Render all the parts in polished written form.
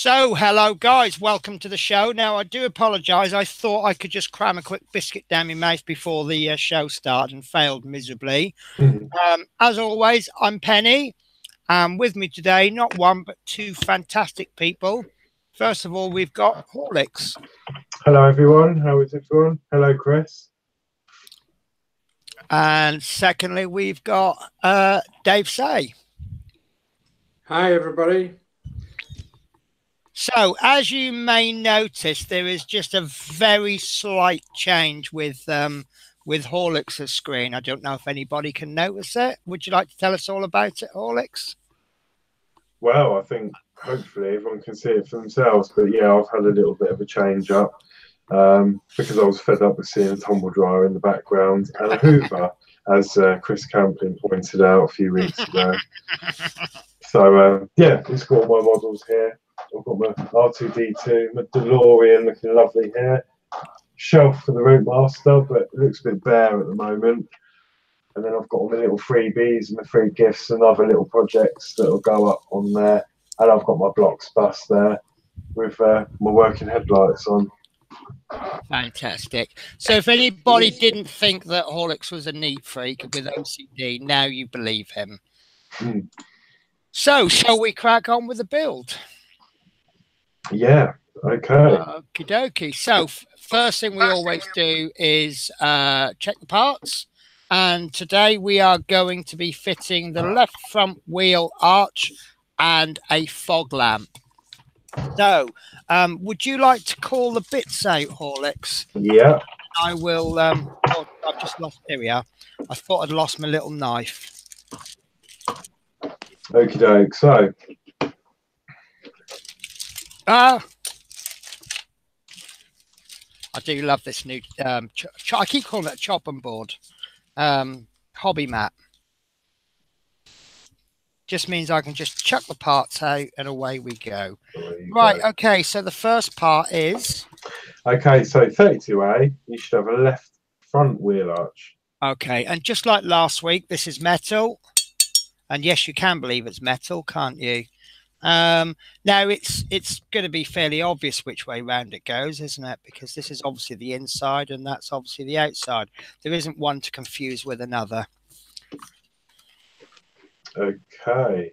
So, hello guys, welcome to the show. Now, I do apologise. I thought I could just cram a quick biscuit down my mouth before the show started and failed miserably. As always, I'm Penny. With me today, not one, but two fantastic people. First of all, we've got Horlicks. Hello, everyone. How is everyone? Hello, Chris. And secondly, we've got Dave Say. Hi, everybody. So, as you may notice, there is just a very slight change with Horlicks' screen. I don't know if anybody can notice it. Would you like to tell us all about it, Horlicks? Well, I think hopefully everyone can see it for themselves. But yeah, I've had a little bit of a change up because I was fed up with seeing a tumble dryer in the background and a Hoover, as Chris Camplin pointed out a few weeks ago. So yeah, it's got all my models here. I've got my R2D2, my DeLorean looking lovely here. Shelf for the Routemasters, but it looks a bit bare at the moment. And then I've got all my little freebies and my free gifts and other little projects that will go up on there. And I've got my blocks bus there with my working headlights on. Fantastic. So if anybody didn't think that Horlicks was a neat freak with OCD, now you believe him. So shall we crack on with the build? Yeah, okay. Okie dokie. So first thing we always do is check the parts. And today we are going to be fitting the left front wheel arch and a fog lamp. So would you like to call the bits out, Horlicks? Yeah. I will. Oh, I've just lost. Here we are. I thought I'd lost my little knife. Okie doke. So. I do love this new. I keep calling it a chopping board. Hobby mat. Just means I can just chuck the parts out and away we go. Right. Okay. So the first part is. Okay. So 32A, you should have a left front wheel arch. Okay. And just like last week, this is metal. And yes, you can believe it's metal, can't you? Now it's going to be fairly obvious which way round it goes, isn't it? Because this is obviously the inside and that's obviously the outside. There isn't one to confuse with another. Okay.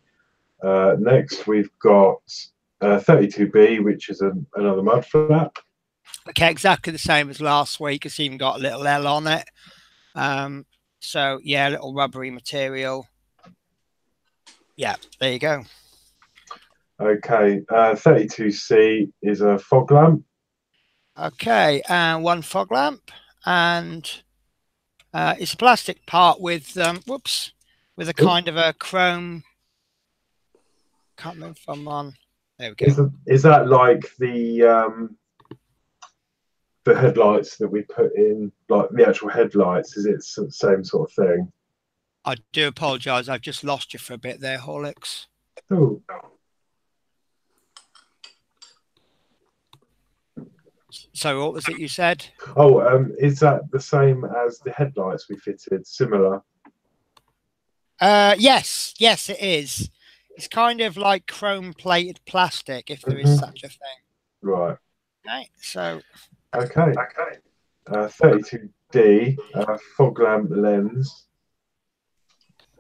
Next we've got 32B, which is another mud flap. Okay, exactly the same as last week. It's even got a little L on it. So yeah, a little rubbery material. Yeah, there you go. Okay, 32C is a fog lamp. Okay, and one fog lamp, and it's a plastic part with with a kind of a chrome. Can't remember if I'm on. There we go. Is that like the headlights that we put in, like the actual headlights? Is it the same sort of thing? I do apologise. I've just lost you for a bit there, Horlicks. Oh. So what was it you said? Oh, is that the same as the headlights we fitted? Similar? Yes, it is. It's kind of like chrome-plated plastic, if there is such a thing. Right. Okay, so. Okay. 32D, fog lamp lens.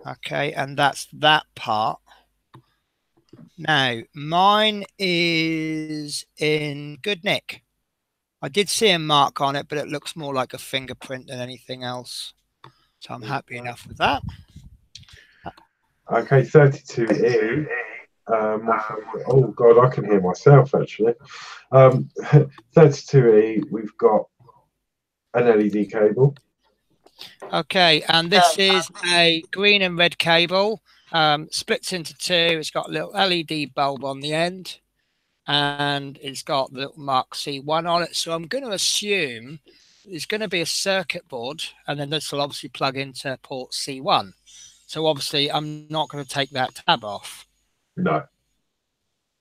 Okay, and that's that part. Now, mine is in good nick. I did see a mark on it, but it looks more like a fingerprint than anything else. So I'm happy enough with that. Okay, 32E. Oh, God, I can hear myself, actually. 32E, we've got an LED cable. Okay, and this is a green and red cable. Splits into two. It's got a little LED bulb on the end. And it's got the little Mark C1 on it. So I'm going to assume there's going to be a circuit board, and then this will obviously plug into port C1. So obviously I'm not going to take that tab off. No.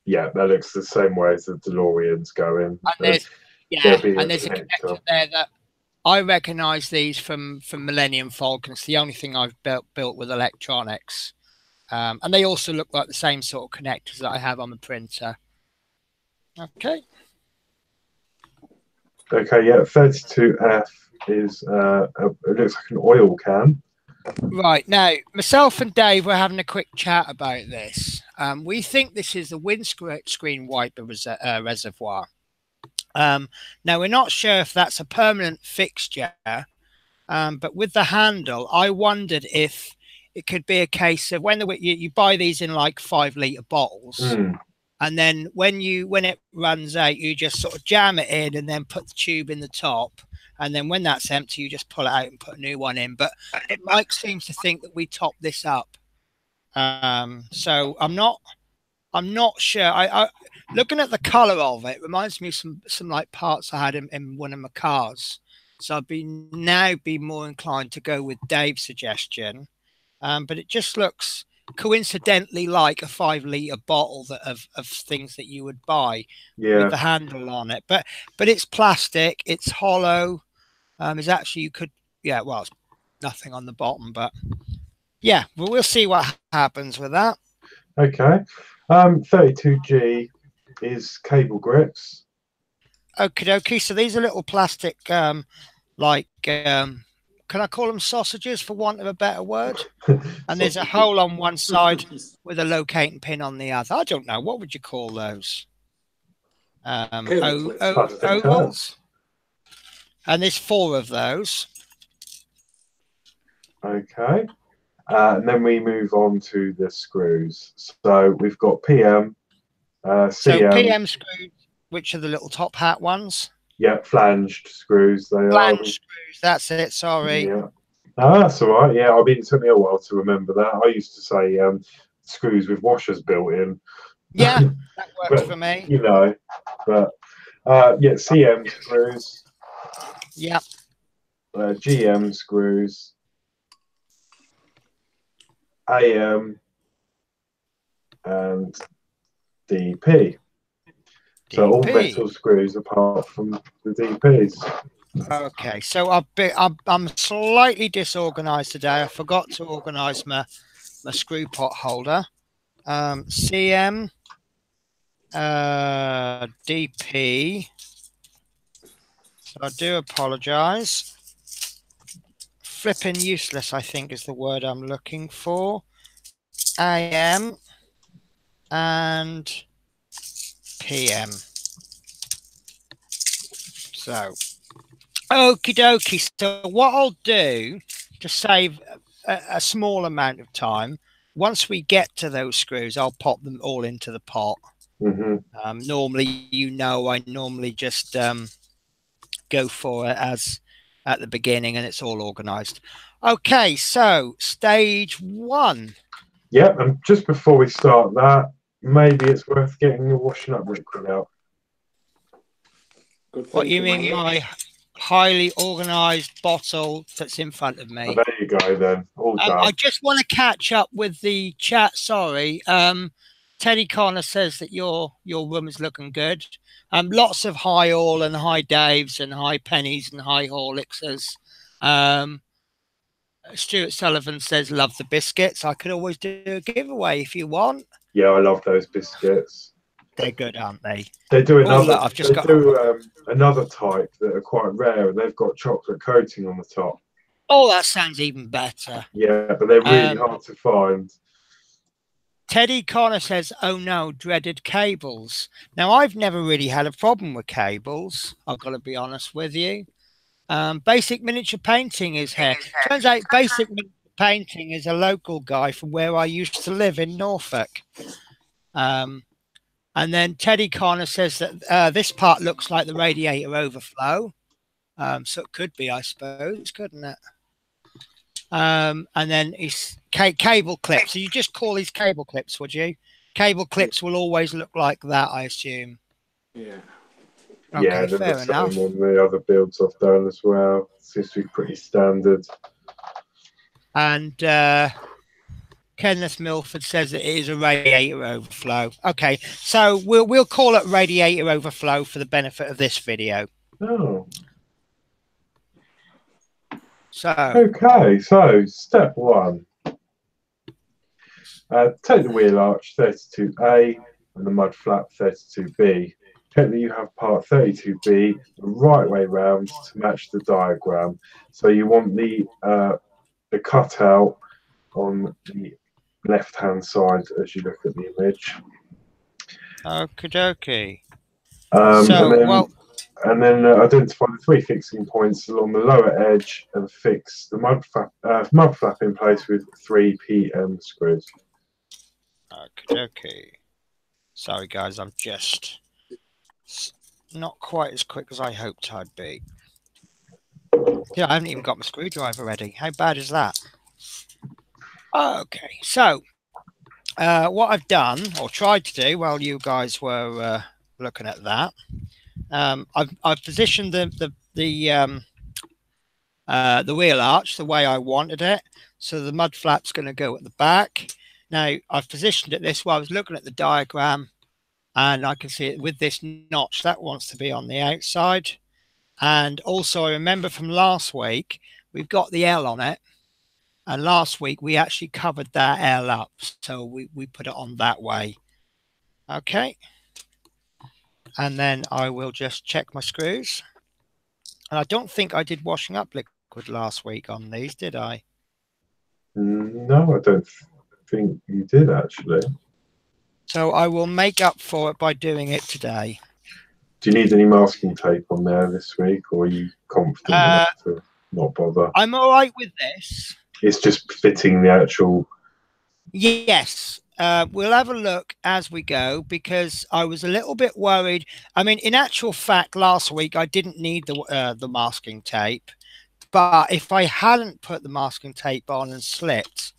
Yeah, that looks the same way as the DeLorean's going. And there's, and there's a connector there that I recognise these from Millennium Falcon. It's the only thing I've built with electronics. And they also look like the same sort of connectors that I have on the printer. Okay. Okay, yeah, 32F is, it looks like an oil can. Right, now, myself and Dave were having a quick chat about this. We think this is the windscreen wiper reservoir. Now, we're not sure if that's a permanent fixture, but with the handle, I wondered if it could be a case of when you buy these in like 5-litre bottles, and then when it runs out, you just sort of jam it in and then put the tube in the top. And then when that's empty, you just pull it out and put a new one in. But Mike seems to think that we top this up. So I'm not sure. I looking at the colour of it reminds me of some like parts I had in one of my cars. So I'd be more inclined to go with Dave's suggestion. But it just looks coincidentally like a 5-litre bottle of things that you would buy with the handle on it. But it's plastic, it's hollow. Is actually you could well, it's nothing on the bottom, but yeah, well, we'll see what happens with that. Okay. 32G is cable grips. Okie dokie. So these are little plastic like can I call them sausages for want of a better word? And there's a hole on one side with a locating pin on the other. I don't know, what would you call those? Ovals. And there's 4 of those. Okay. And then we move on to the screws. So we've got PM, CM. So PM screws, which are the little top hat ones. Yeah, flanged screws. Flanged screws, that's it, sorry. Yeah. Oh, that's all right. Yeah, I mean, it took me a while to remember that. I used to say screws with washers built in. Yeah, that works for me. You know, but yeah, CM screws. Yeah. GM screws. AM and DP. So all metal screws apart from the DPs. Okay, so I'm slightly disorganized today. I forgot to organize my screw pot holder. CM, DP. So I do apologize. Flipping useless, I think, is the word I'm looking for. AM and PM. So, okie dokie. So what I'll do to save a small amount of time, once we get to those screws, I'll pop them all into the pot. Normally, I normally just go for it as at the beginning, and it's all organized. Okay, so stage 1. Yeah, and just before we start that, maybe it's worth getting the washing up liquid out. What you mean by highly organized bottle that's in front of me? Oh, there you go then. All done. I just want to catch up with the chat. Sorry. Teddy Connor says that your room is looking good. Lots of high all and high Daves and high pennies and high Horlickses. Stuart Sullivan says love the biscuits. I could always do a giveaway if you want. Yeah, I love those biscuits. They're good, aren't they? They do another. Another type that are quite rare, and they've got chocolate coating on the top. Oh, that sounds even better. Yeah, but they're really hard to find. Teddy Connor says, oh no, dreaded cables. Now, I've never really had a problem with cables. I've got to be honest with you. Basic Miniature Painting is here. Turns out Basic Miniature Painting is a local guy from where I used to live in Norfolk. And then Teddy Connor says that this part looks like the radiator overflow. So it could be, I suppose, couldn't it? And then it's cable clips. So you just call these cable clips, would you? Cable clips will always look like that, I assume. Yeah. Okay, yeah, they're fair the enough. same on the other builds I've done as well. Seems to be pretty standard. And Kenneth Milford says that it is a radiator overflow. Okay, so we'll call it radiator overflow for the benefit of this video. Oh. So Okay, so step 1. Take the wheel arch 32A and the mud flap 32B. Technically, you have part 32B the right way round to match the diagram. So you want the cutout on the left-hand side as you look at the image. Okie dokie. And then identify the 3 fixing points along the lower edge and fix the mud flap in place with 3 PM screws. Okie dokie. Sorry guys, I'm just not quite as quick as I hoped I'd be. Yeah, I haven't even got my screwdriver ready. How bad is that? Okay, so what I've done or tried to do while you guys were looking at that, I've positioned the wheel arch the way I wanted it. So the mud flap's going to go at the back. Now I've positioned it this way. I was looking at the diagram, and I can see it with this notch that wants to be on the outside. And also I remember from last week, we've got the L on it. And last week we actually covered that L up. So we put it on that way. Okay. And then I will just check my screws. And I don't think I did washing up liquid last week on these, did I? No, I don't think you did actually. So I will make up for it by doing it today. Do you need any masking tape on there this week, or are you confident enough to not bother? I'm all right with this. It's just fitting the actual... Yes. We'll have a look as we go, because I was a little bit worried. I mean, in actual fact, last week I didn't need the masking tape, but if I hadn't put the masking tape on and slipped,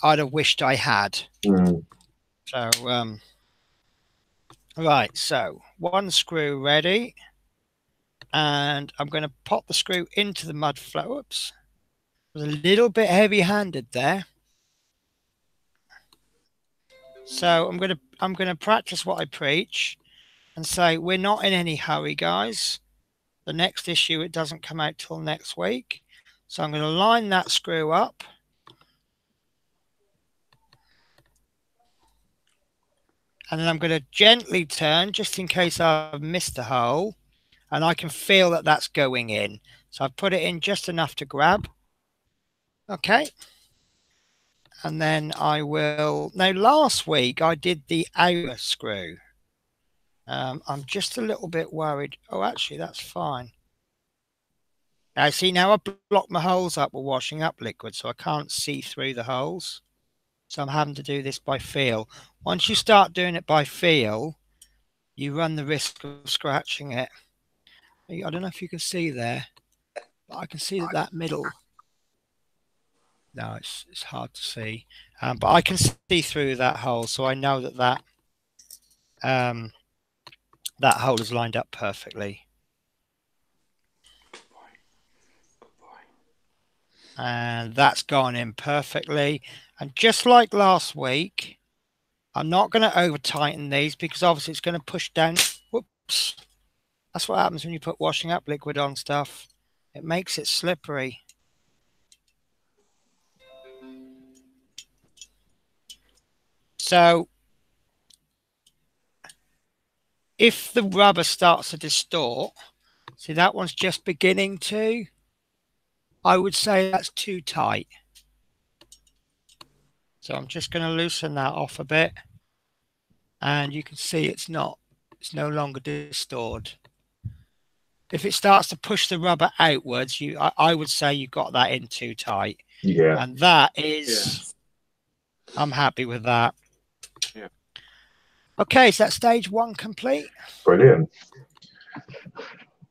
I'd have wished I had. So, right, so one screw ready, and I'm going to pop the screw into the mud flap. Whoops, I was a little bit heavy-handed there. So I'm gonna practice what I preach and say we're not in any hurry, guys. The next issue, it doesn't come out till next week. So I'm going to line that screw up. And then I'm going to gently turn just in case I've missed a hole. And I can feel that that's going in. So I've put it in just enough to grab. Okay. And then I will... Now, last week I did the outer screw. I'm just a little bit worried. Oh, actually, that's fine. Now, see, now I blocked my holes up with washing up liquid, so I can't see through the holes. So I'm having to do this by feel. Once you start doing it by feel, you run the risk of scratching it. I don't know if you can see there, but I can see that middle. No, it's hard to see. But I can see through that hole, so I know that that hole is lined up perfectly. And that's gone in perfectly. And just like last week, I'm not going to over tighten these because obviously it's going to push down. Whoops. That's what happens when you put washing up liquid on stuff. It makes it slippery. So if the rubber starts to distort, see that one's just beginning to, I would say that's too tight. So I'm just going to loosen that off a bit. And you can see it's no longer distorted. If it starts to push the rubber outwards, I would say you got that in too tight. Yeah. And that is, yeah. I'm happy with that. Yeah. Okay, so that's stage one complete. Brilliant.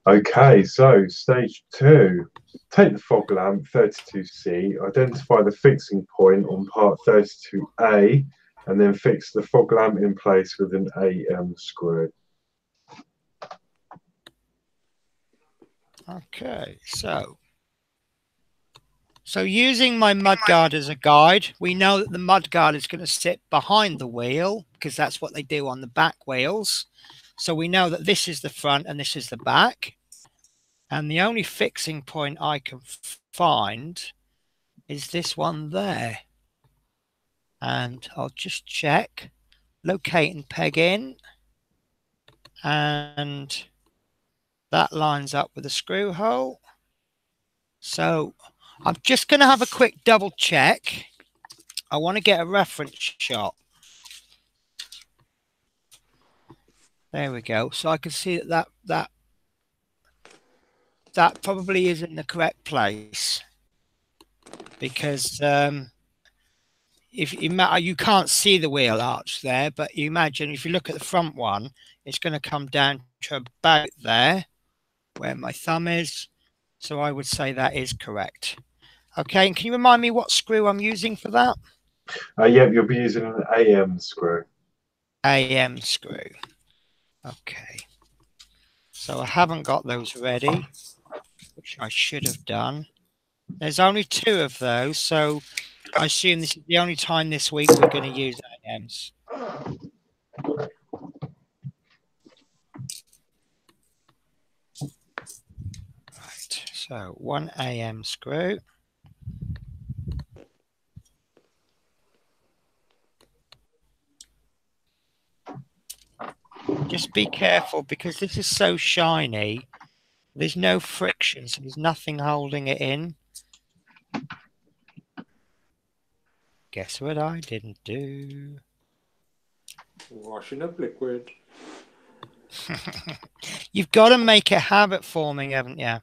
Okay, so stage two. Take the fog lamp 32C, identify the fixing point on part 32A, and then fix the fog lamp in place with an AM screw. Okay, so using my mudguard as a guide, we know that the mudguard is going to sit behind the wheel because that's what they do on the back wheels. So we know that this is the front and this is the back. And the only fixing point I can find is this one there. And I'll just check, locate and peg in. and that lines up with the screw hole. So I'm just going to have a quick double check. I want to get a reference shot. There we go. So I can see that probably is in the correct place, because if you can't see the wheel arch there, but you imagine if you look at the front one, it's going to come down to about there where my thumb is. So I would say that is correct. Okay, and can you remind me what screw I'm using for that? Yeah, you'll be using an AM screw. AM screw. Okay. So I haven't got those ready, which I should have done. There's only 2 of those, so I assume this is the only time this week we're going to use AMs. Right, so 1 AM screw. Just be careful because this is so shiny. There's no friction, so there's nothing holding it in. Guess what I didn't do? Washing up liquid. You've got to make a habit forming, haven't you?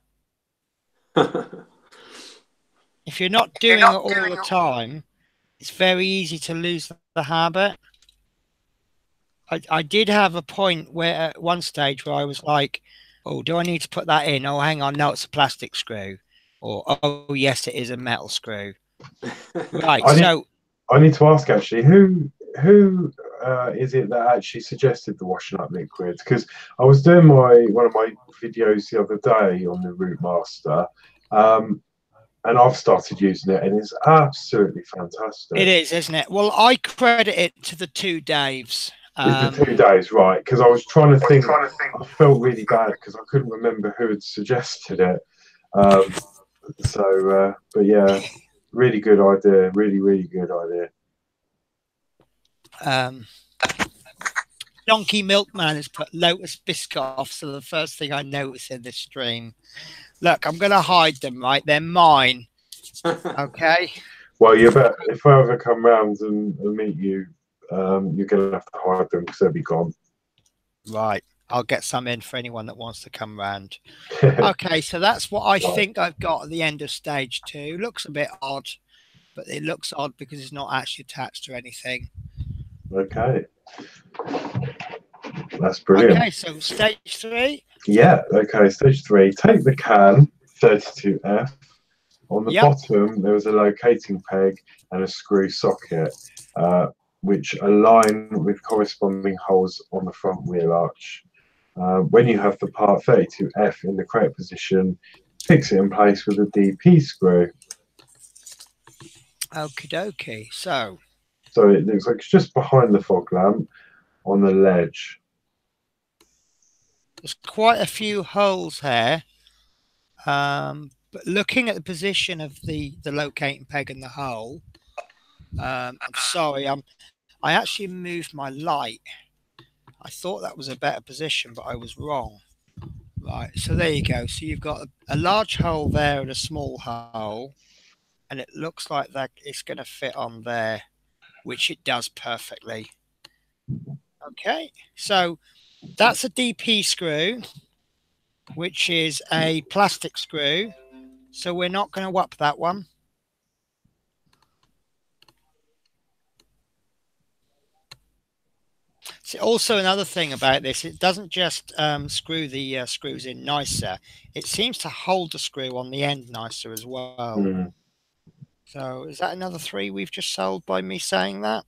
If you're not doing it all the time, it's very easy to lose the habit. I did have a point where at one stage where I was like, oh, do I need to put that in? Oh, hang on, no, it's a plastic screw. Or, oh, yes, it is a metal screw. Right, I need to ask, actually, who is it that actually suggested the washing up liquid? Because I was doing one of my videos the other day on the Routemasters, and I've started using it, and it's absolutely fantastic. It is, isn't it? Well, I credit it to the 2 Daves. It's the 2 days, right? Because I was trying to think. I felt really bad because I couldn't remember who had suggested it. But yeah, really good idea. Really, really good idea. Donkey Milkman has put Lotus Biscoff, so the first thing I notice in this stream. Look, I'm going to hide them, right? They're mine. Okay? Well, you bet. If I ever come round and meet you, you're going to have to hide them because they'll be gone. Right. I'll get some in for anyone that wants to come round. Okay, so that's what I think I've got at the end of stage 2. Looks a bit odd, but it looks odd because it's not actually attached to anything. Okay. That's brilliant. Okay, so stage 3? Yeah, okay, stage 3. Take the can, 32F. On the bottom, there was a locating peg and a screw socket, which align with corresponding holes on the front wheel arch. When you have the part 32F in the correct position, fix it in place with a DP screw. Okie dokie. So it looks like it's just behind the fog lamp on the ledge. There's quite a few holes here. But looking at the position of the locating peg and the hole, I'm sorry, I actually moved my light. I thought that was a better position, but I was wrong. Right, so there you go. So you've got a large hole there and a small hole, and it looks like that it's going to fit on there, which it does perfectly. Okay, so that's a DP screw, which is a plastic screw. So we're not going to whop that one. So also another thing about this, it doesn't just screw the screws in nicer. It seems to hold the screw on the end nicer as well. Mm. So is that another 3 we've just sold by me saying that?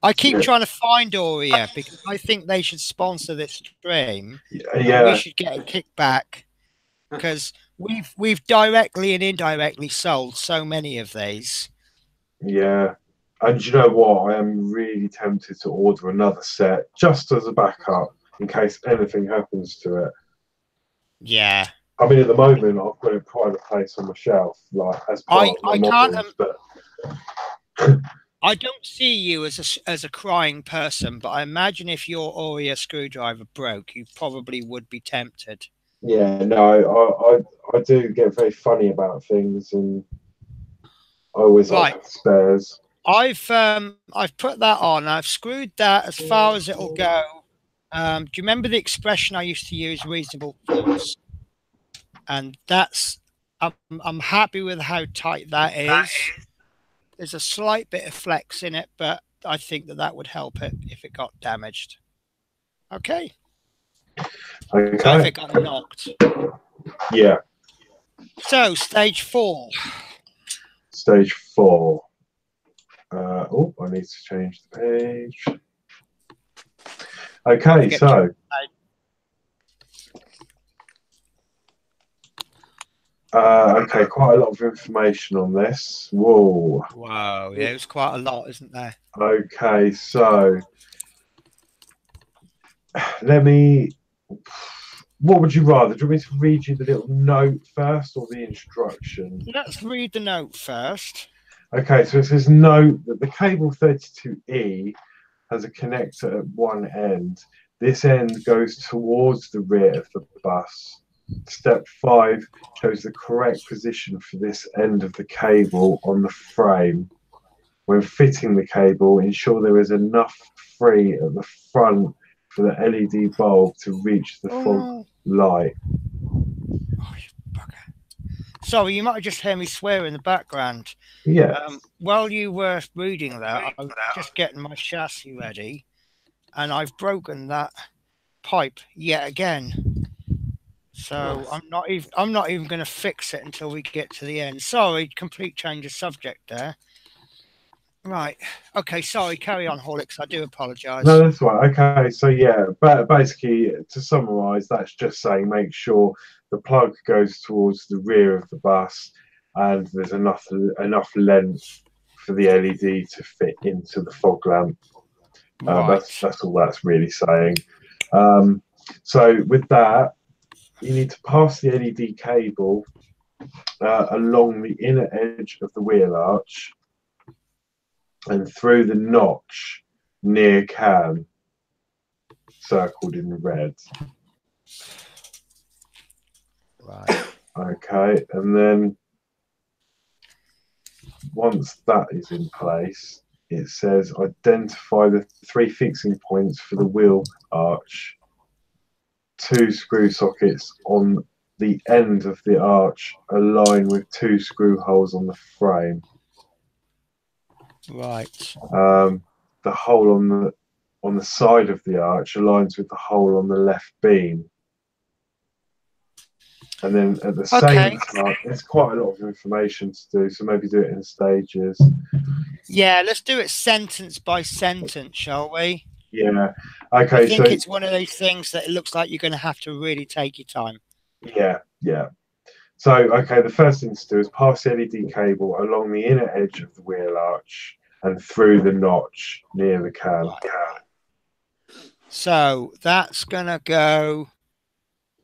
I keep trying to find Aurea because I think they should sponsor this stream. Yeah. We should get a kickback because we've directly and indirectly sold so many of these. Yeah. And you know what? I am really tempted to order another set just as a backup in case anything happens to it. Yeah. I mean, at the moment, I've got a private place on my shelf, like as part of my models, but I don't see you as a crying person, but I imagine if your Oreo screwdriver broke, you probably would be tempted. Yeah, no, I do get very funny about things, and I always like to Right. have spares. I've put that on. I've screwed that as far as it'll go. Do you remember the expression I used to use, reasonable force? And I'm happy with how tight that is. There's a slight bit of flex in it, but I think that would help it if it got damaged. Okay. Okay. So if it got knocked. Yeah. So stage 4. Stage 4. Oh, I need to change the page. Okay, so okay, quite a lot of information on this. Whoa. Wow, yeah, it's quite a lot, isn't there? Okay, so let me. What would you rather? Do you want me to read you the little note first or the instruction? Let's read the note first. Okay, so it says note that the cable 32E has a connector at one end. This end goes towards the rear of the bus. Step 5 shows the correct position for this end of the cable on the frame. When fitting the cable, ensure there is enough free at the front for the LED bulb to reach the fog light. Oh, you bugger. Sorry, you might have just heard me swear in the background. Yeah. While you were reading that, I was just getting my chassis ready, and I've broken that pipe yet again. So I'm not even going to fix it until we get to the end. Sorry, complete change of subject there. Right. Okay. Sorry. Carry on, Horlicks. I do apologise. No, that's right. Okay. So yeah, but basically, to summarise, that's just saying make sure the plug goes towards the rear of the bus, and there's enough length for the LED to fit into the fog lamp. Right. That's all that's really saying. So with that, you need to pass the LED cable along the inner edge of the wheel arch and through the notch near cam, circled in red. Right. Okay, and then once that is in place, it says identify the 3 fixing points for the wheel arch. 2 screw sockets on the end of the arch align with 2 screw holes on the frame. Right. The hole on the side of the arch aligns with the hole on the left beam. And then at the same time, there's quite a lot of information to do, so maybe do it in stages. Yeah, let's do it sentence by sentence, shall we? Yeah. Okay. I think it's one of those things that it looks like you're going to have to really take your time. Yeah. Yeah. So, okay, the first thing to do is pass the LED cable along the inner edge of the wheel arch and through the notch near the cam. Right. So that's going to go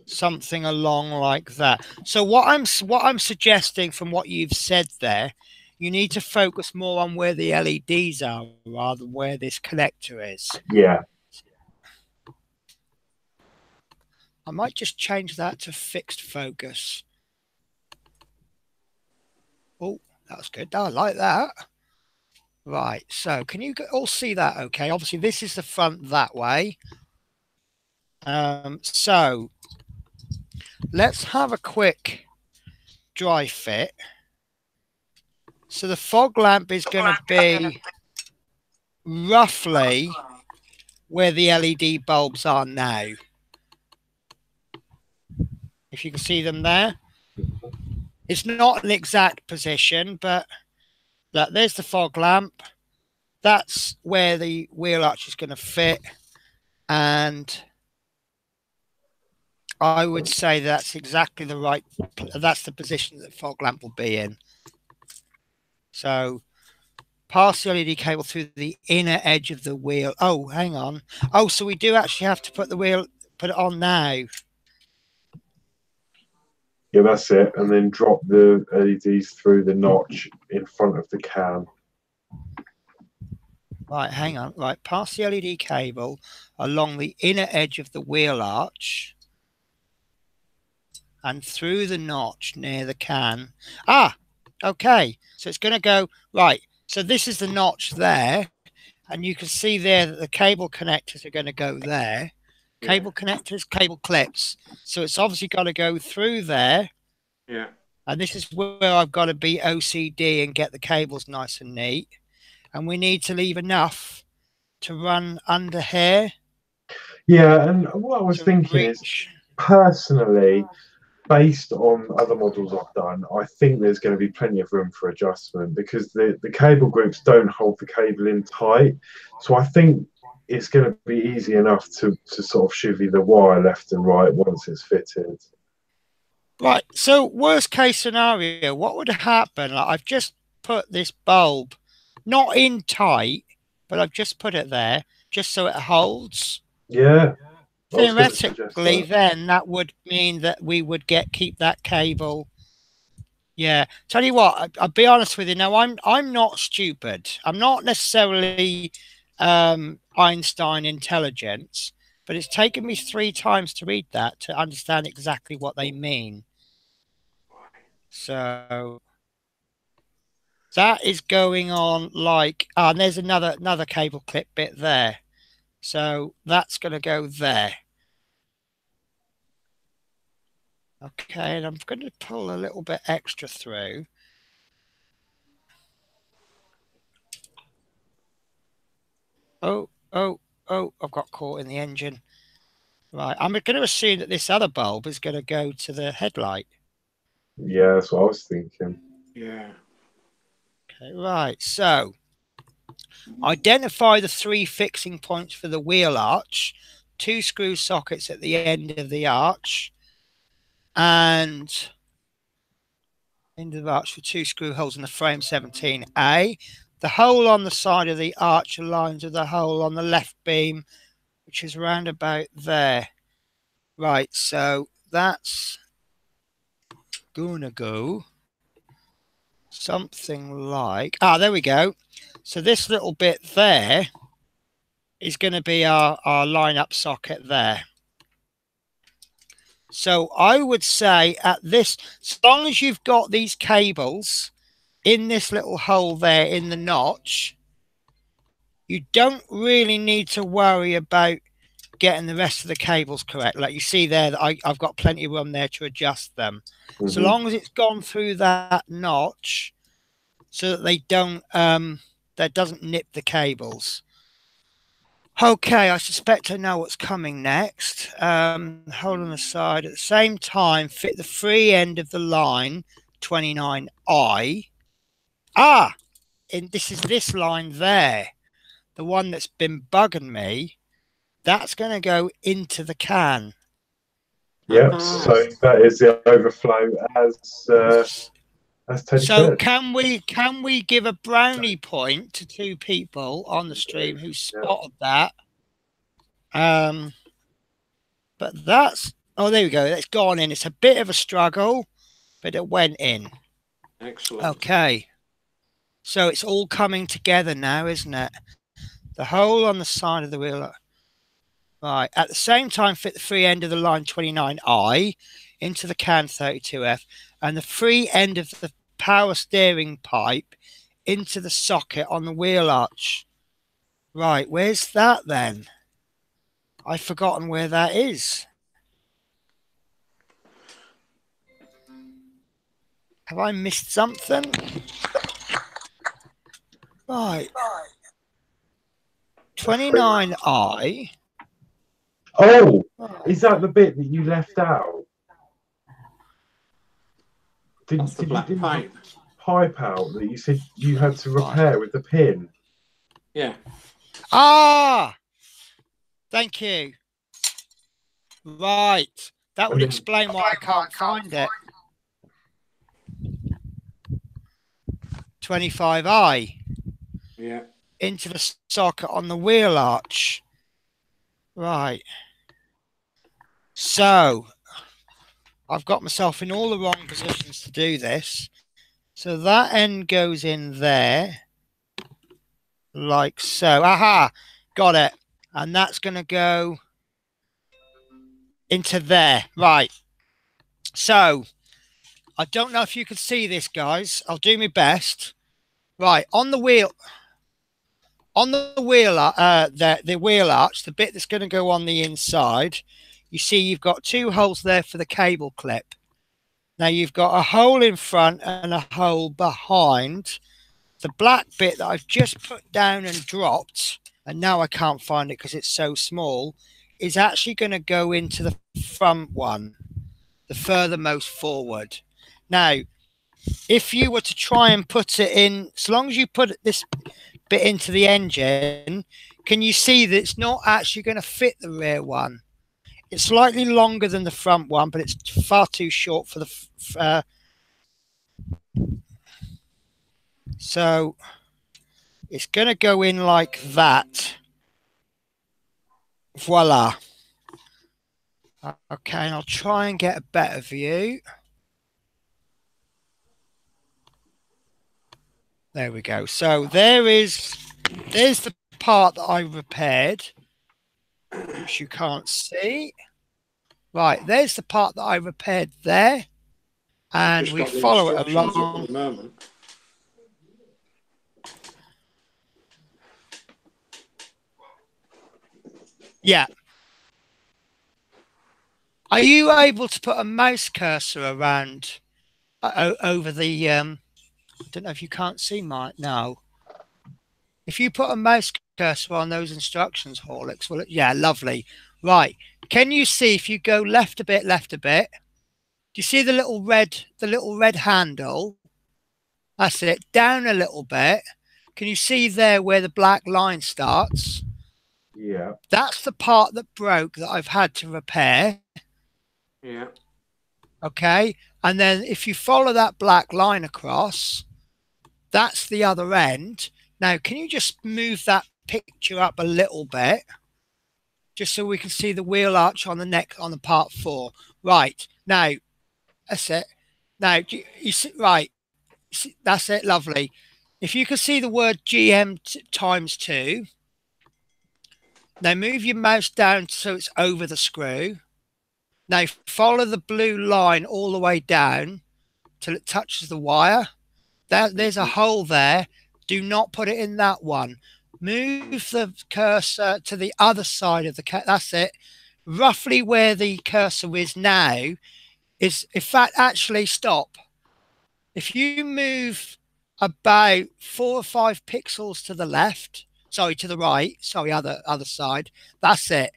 something along like that. So what I'm suggesting from what you've said there, you need to focus more on where the LEDs are rather than where this connector is. Yeah. I might just change that to fixed focus. Oh, that's good. I like that. Right. So can you all see that? Okay. Obviously, this is the front that way. So let's have a quick dry fit. So the fog lamp is going to be roughly where the LED bulbs are now. If you can see them there. It's not an exact position, but there's the fog lamp. That's where the wheel arch is going to fit. And I would say that's exactly that's the position that the fog lamp will be in. So pass the LED cable through the inner edge of the wheel. Oh, hang on. Oh, so we do actually have to put it on now. Yeah, that's it. And then drop the LEDs through the notch in front of the cam. Right, hang on. Right, pass the LED cable along the inner edge of the wheel arch and through the notch near the can. Ah, okay. So it's going to go, right. So this is the notch there. And you can see there that the cable connectors are going to go there. Yeah. Cable connectors, cable clips. So it's obviously got to go through there. Yeah. And this is where I've got to be OCD and get the cables nice and neat. And we need to leave enough to run under here. Yeah, and what I was thinking is, personally, based on other models I've done, I think there's going to be plenty of room for adjustment because the cable groups don't hold the cable in tight. So I think it's going to be easy enough to sort of chivvy the wire left and right once it's fitted. Right. So worst case scenario, what would happen? Like, I've just put this bulb not in tight, but I've just put it there just so it holds. Yeah. Theoretically, then that would mean that we would keep that cable. Yeah. Tell you what, I'll be honest with you. Now, I'm not stupid. I'm not necessarily Einstein intelligence, but it's taken me 3 times to read that to understand exactly what they mean. So that is going on like, and there's another cable clip bit there. So that's going to go there. Okay, and I'm going to pull a little bit extra through. Oh, I've got caught in the engine. Right, I'm going to assume that this other bulb is going to go to the headlight. Yeah, that's what I was thinking. Yeah. Okay, right, so identify the 3 fixing points for the wheel arch, 2 screw sockets at the end of the arch, and end of the arch for 2 screw holes in the frame 17A. The hole on the side of the arch aligns with the hole on the left beam, which is round about there. Right, so that's gonna go something like, there we go. So this little bit there is going to be our line-up socket there. So I would say at this, as long as you've got these cables in this little hole there in the notch, you don't really need to worry about getting the rest of the cables correct. Like you see there, that I've got plenty of room there to adjust them. Mm-hmm. So long as it's gone through that notch, so that they don't, that doesn't nip the cables. Okay, I suspect I know what's coming next. Hold on the side. At the same time, fit the free end of the line 29I. And this is this line there, the one that's been bugging me. That's going to go into the can. Yep. So that is the overflow as Teddy said. Can we give a brownie point to 2 people on the stream who spotted that? But that's, oh, there we go. It's gone in. It's a bit of a struggle, but it went in. Excellent. Okay. So it's all coming together now, isn't it? The hole on the side of the wheel. Right. At the same time, fit the free end of the line 29I into the can 32F and the free end of the power steering pipe into the socket on the wheel arch. Right. Where's that then? I've forgotten where that is. Have I missed something? Right. 29I. Oh, is that the bit that you left out? Did you pipe out that you said you had to repair with the pin? Yeah. Thank you. Right. That would explain why I can't find it. 25I. Yeah. Into the socket on the wheel arch. Right. So I've got myself in all the wrong positions to do this. So that end goes in there. like so. Aha, got it. And that's going to go into there. Right. So I don't know if you can see this, guys. I'll do my best. Right, on the wheel, the wheel arch, the bit that's going to go on the inside, you see you've got two holes there for the cable clip. Now you've got a hole in front and a hole behind. The black bit that I've just put down and dropped, and now I can't find it because it's so small, is actually going to go into the front one, the furthermost forward. Now, if you were to try and put it in, as long as you put this bit into the engine, can you see that it's not actually going to fit the rear one? It's slightly longer than the front one, but it's far too short for the... so it's going to go in like that. Voila. Okay, and I'll try and get a better view. There we go. So there's the part that I repaired, which you can't see. Right, there's the part that I repaired there. And we follow it along. At the moment. Yeah. Are you able to put a mouse cursor around over the... I don't know if you can't see mine now. If you put a mouse cursor on those instructions, Horlicks, well, yeah, lovely. Right. Can you see if you go left a bit, do you see the little red handle? That's it. Down a little bit. Can you see there where the black line starts? Yeah. That's the part that broke that I've had to repair. Yeah. Okay. And then if you follow that black line across, that's the other end. Now, can you just move that picture up a little bit? Just so we can see the wheel arch on the neck on the part 4. Right. Now, that's it. Now, you see, right. See, that's it. Lovely. If you can see the word GM times 2, now move your mouse down so it's over the screw. Now, follow the blue line all the way down till it touches the wire. There's a hole there. Do not put it in that one. Move the cursor to the other side of the... That's it. Roughly where the cursor is now is... In fact, actually, stop. If you move about 4 or 5 pixels to the left... Sorry, to the right. Sorry, other side. That's it.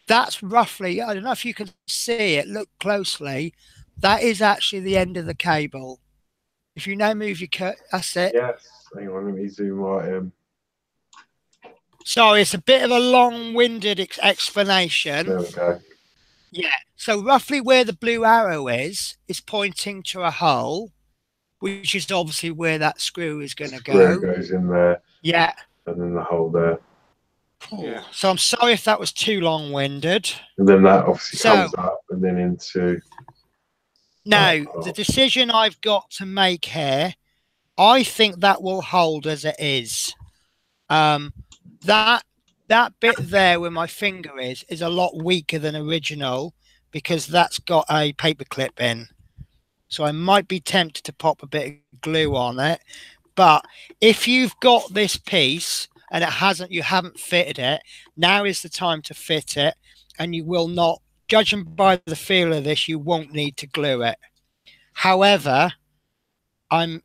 That's roughly... I don't know if you can see it. Look closely. That is actually the end of the cable. If you now move your cursor... That's it. Yes. Hang on, let me zoom right in. Sorry, it's a bit of a long-winded explanation. There we go. Yeah. So roughly where the blue arrow is pointing to a hole, which is obviously where that screw is going to go. Screw goes in there. Yeah. And then the hole there. Yeah. So I'm sorry if that was too long-winded. And then that obviously comes up and then into... Now, the decision I've got to make here, I think that will hold as it is. That bit there where my finger is a lot weaker than original because that's got a paper clip in. So I might be tempted to pop a bit of glue on it. But if you've got this piece and you haven't fitted it, now is the time to fit it, and you will not, judging by the feel of this, you won't need to glue it. However, I've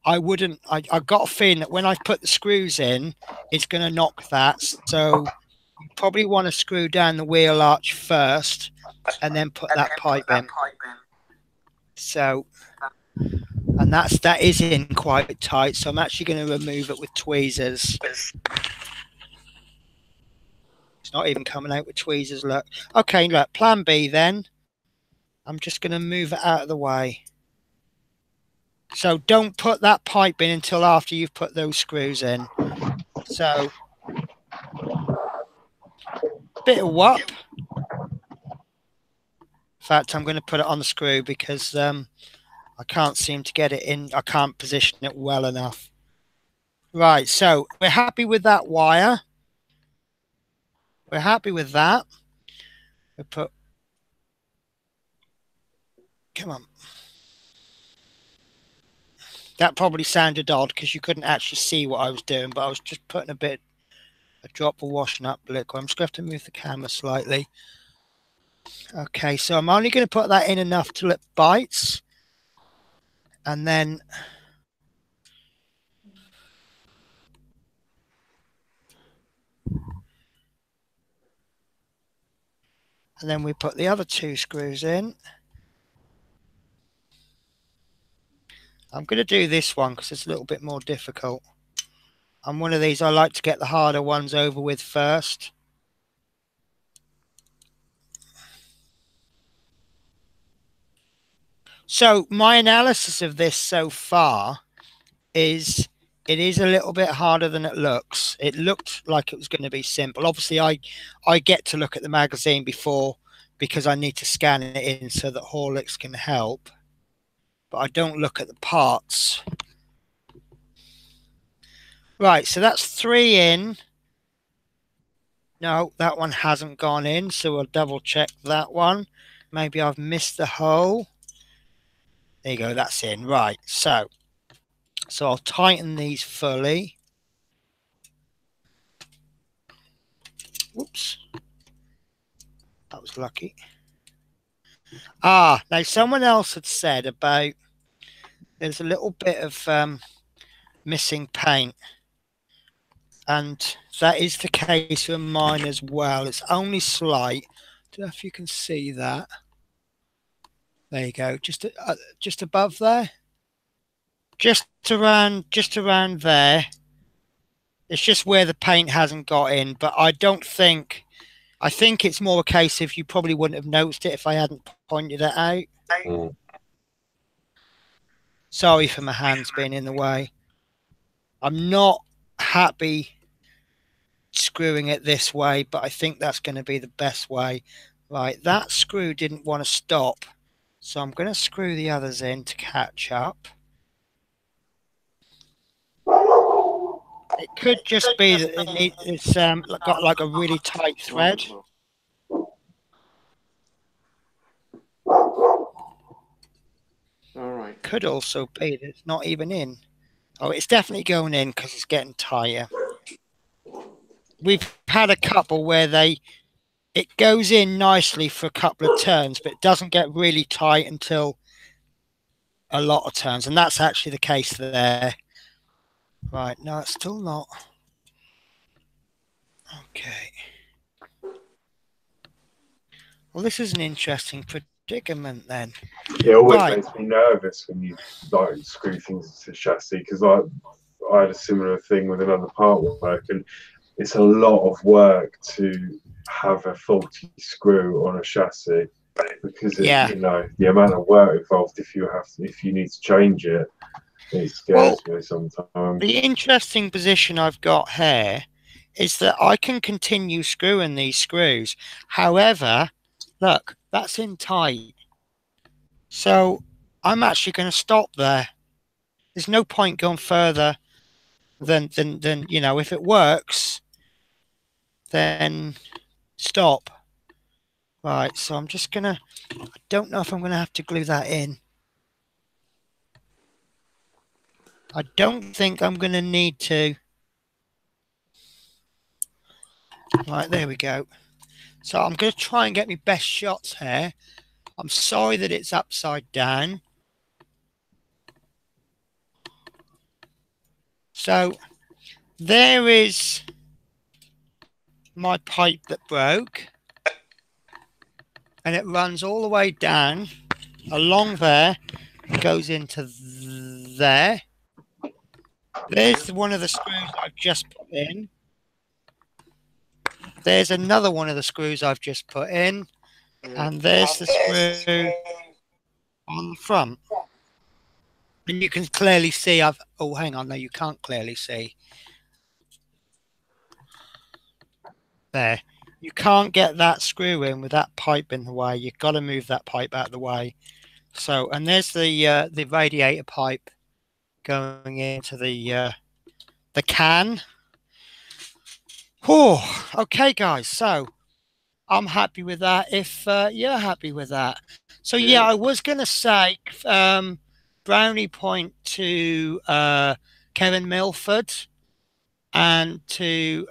got a feeling that when I put the screws in, it's going to knock that. So you probably want to screw down the wheel arch first and then put that pipe in. So, and that is in quite tight. So I'm actually going to remove it with tweezers. It's not even coming out with tweezers, look. Okay, look, plan B then. I'm just going to move it out of the way. So don't put that pipe in until after you've put those screws in. So, bit of whop. In fact, I'm going to put it on the screw because I can't seem to get it in. I can't position it well enough. Right, so we're happy with that wire. We're happy with that. We put, come on. That probably sounded odd because you couldn't actually see what I was doing, but I was just putting a drop of washing up liquid. I'm just going to have to move the camera slightly. Okay, so I'm only going to put that in enough till it bites. And then we put the other 2 screws in. I'm going to do this one because it's a little bit more difficult. I'm one of these, I like to get the harder ones over with first. So my analysis of this so far is it is a little bit harder than it looks. It looked like it was going to be simple. Obviously, I get to look at the magazine before because I need to scan it in so that Horlicks can help. But I don't look at the parts. Right, so that's 3 in. No, that one hasn't gone in, so we'll double check that one. Maybe I've missed the hole. There you go, that's in. Right, so I'll tighten these fully. Whoops. That was lucky. Now someone else had said about there's a little bit of missing paint. And that is the case with mine as well. It's only slight. I don't know if you can see that. There you go. Just above there. Just around there. It's just where the paint hasn't got in. But I think it's more a case of you probably wouldn't have noticed it if I hadn't pointed it out. Mm. Sorry for my hands being in the way. I'm not happy screwing it this way, but I think that's going to be the best way. Right, that screw didn't want to stop, so I'm going to screw the others in to catch up. It could just be that it's got like a really tight thread. All right. Could also be that it's not even in. Oh, it's definitely going in because it's getting tighter. We've had a couple where it goes in nicely for a couple of turns, but it doesn't get really tight until a lot of turns, and that's actually the case there. Right, no, it's still not. Okay. Well, this is an interesting predicament then. It always makes me nervous when you like screw things into chassis, because I had a similar thing with another part work, and it's a lot of work to have a faulty screw on a chassis, because you know the amount of work involved if you need to change it. It scares me sometimes. The interesting position I've got here is that I can continue screwing these screws. However, look, that's in tight. So I'm actually going to stop there. There's no point going further than you know, if it works, then stop. Right, so I'm just going to, I don't know if I'm going to have to glue that in. I don't think I'm going to need to. Right, there we go. So I'm going to try and get my best shots here. I'm sorry that it's upside down. So there is my pipe that broke. And it runs all the way down, along there, goes into there. There's one of the screws I've just put in. There's another one of the screws I've just put in. And there's the screw on the front. And you can clearly see oh, hang on, no, you can't clearly see. There. You can't get that screw in with that pipe in the way. You've got to move that pipe out of the way. So, and there's the radiator pipe going into the the can. Oh, okay, guys. So I'm happy with that. If you're happy with that, so yeah, I was gonna say brownie point to Kevin Milford and to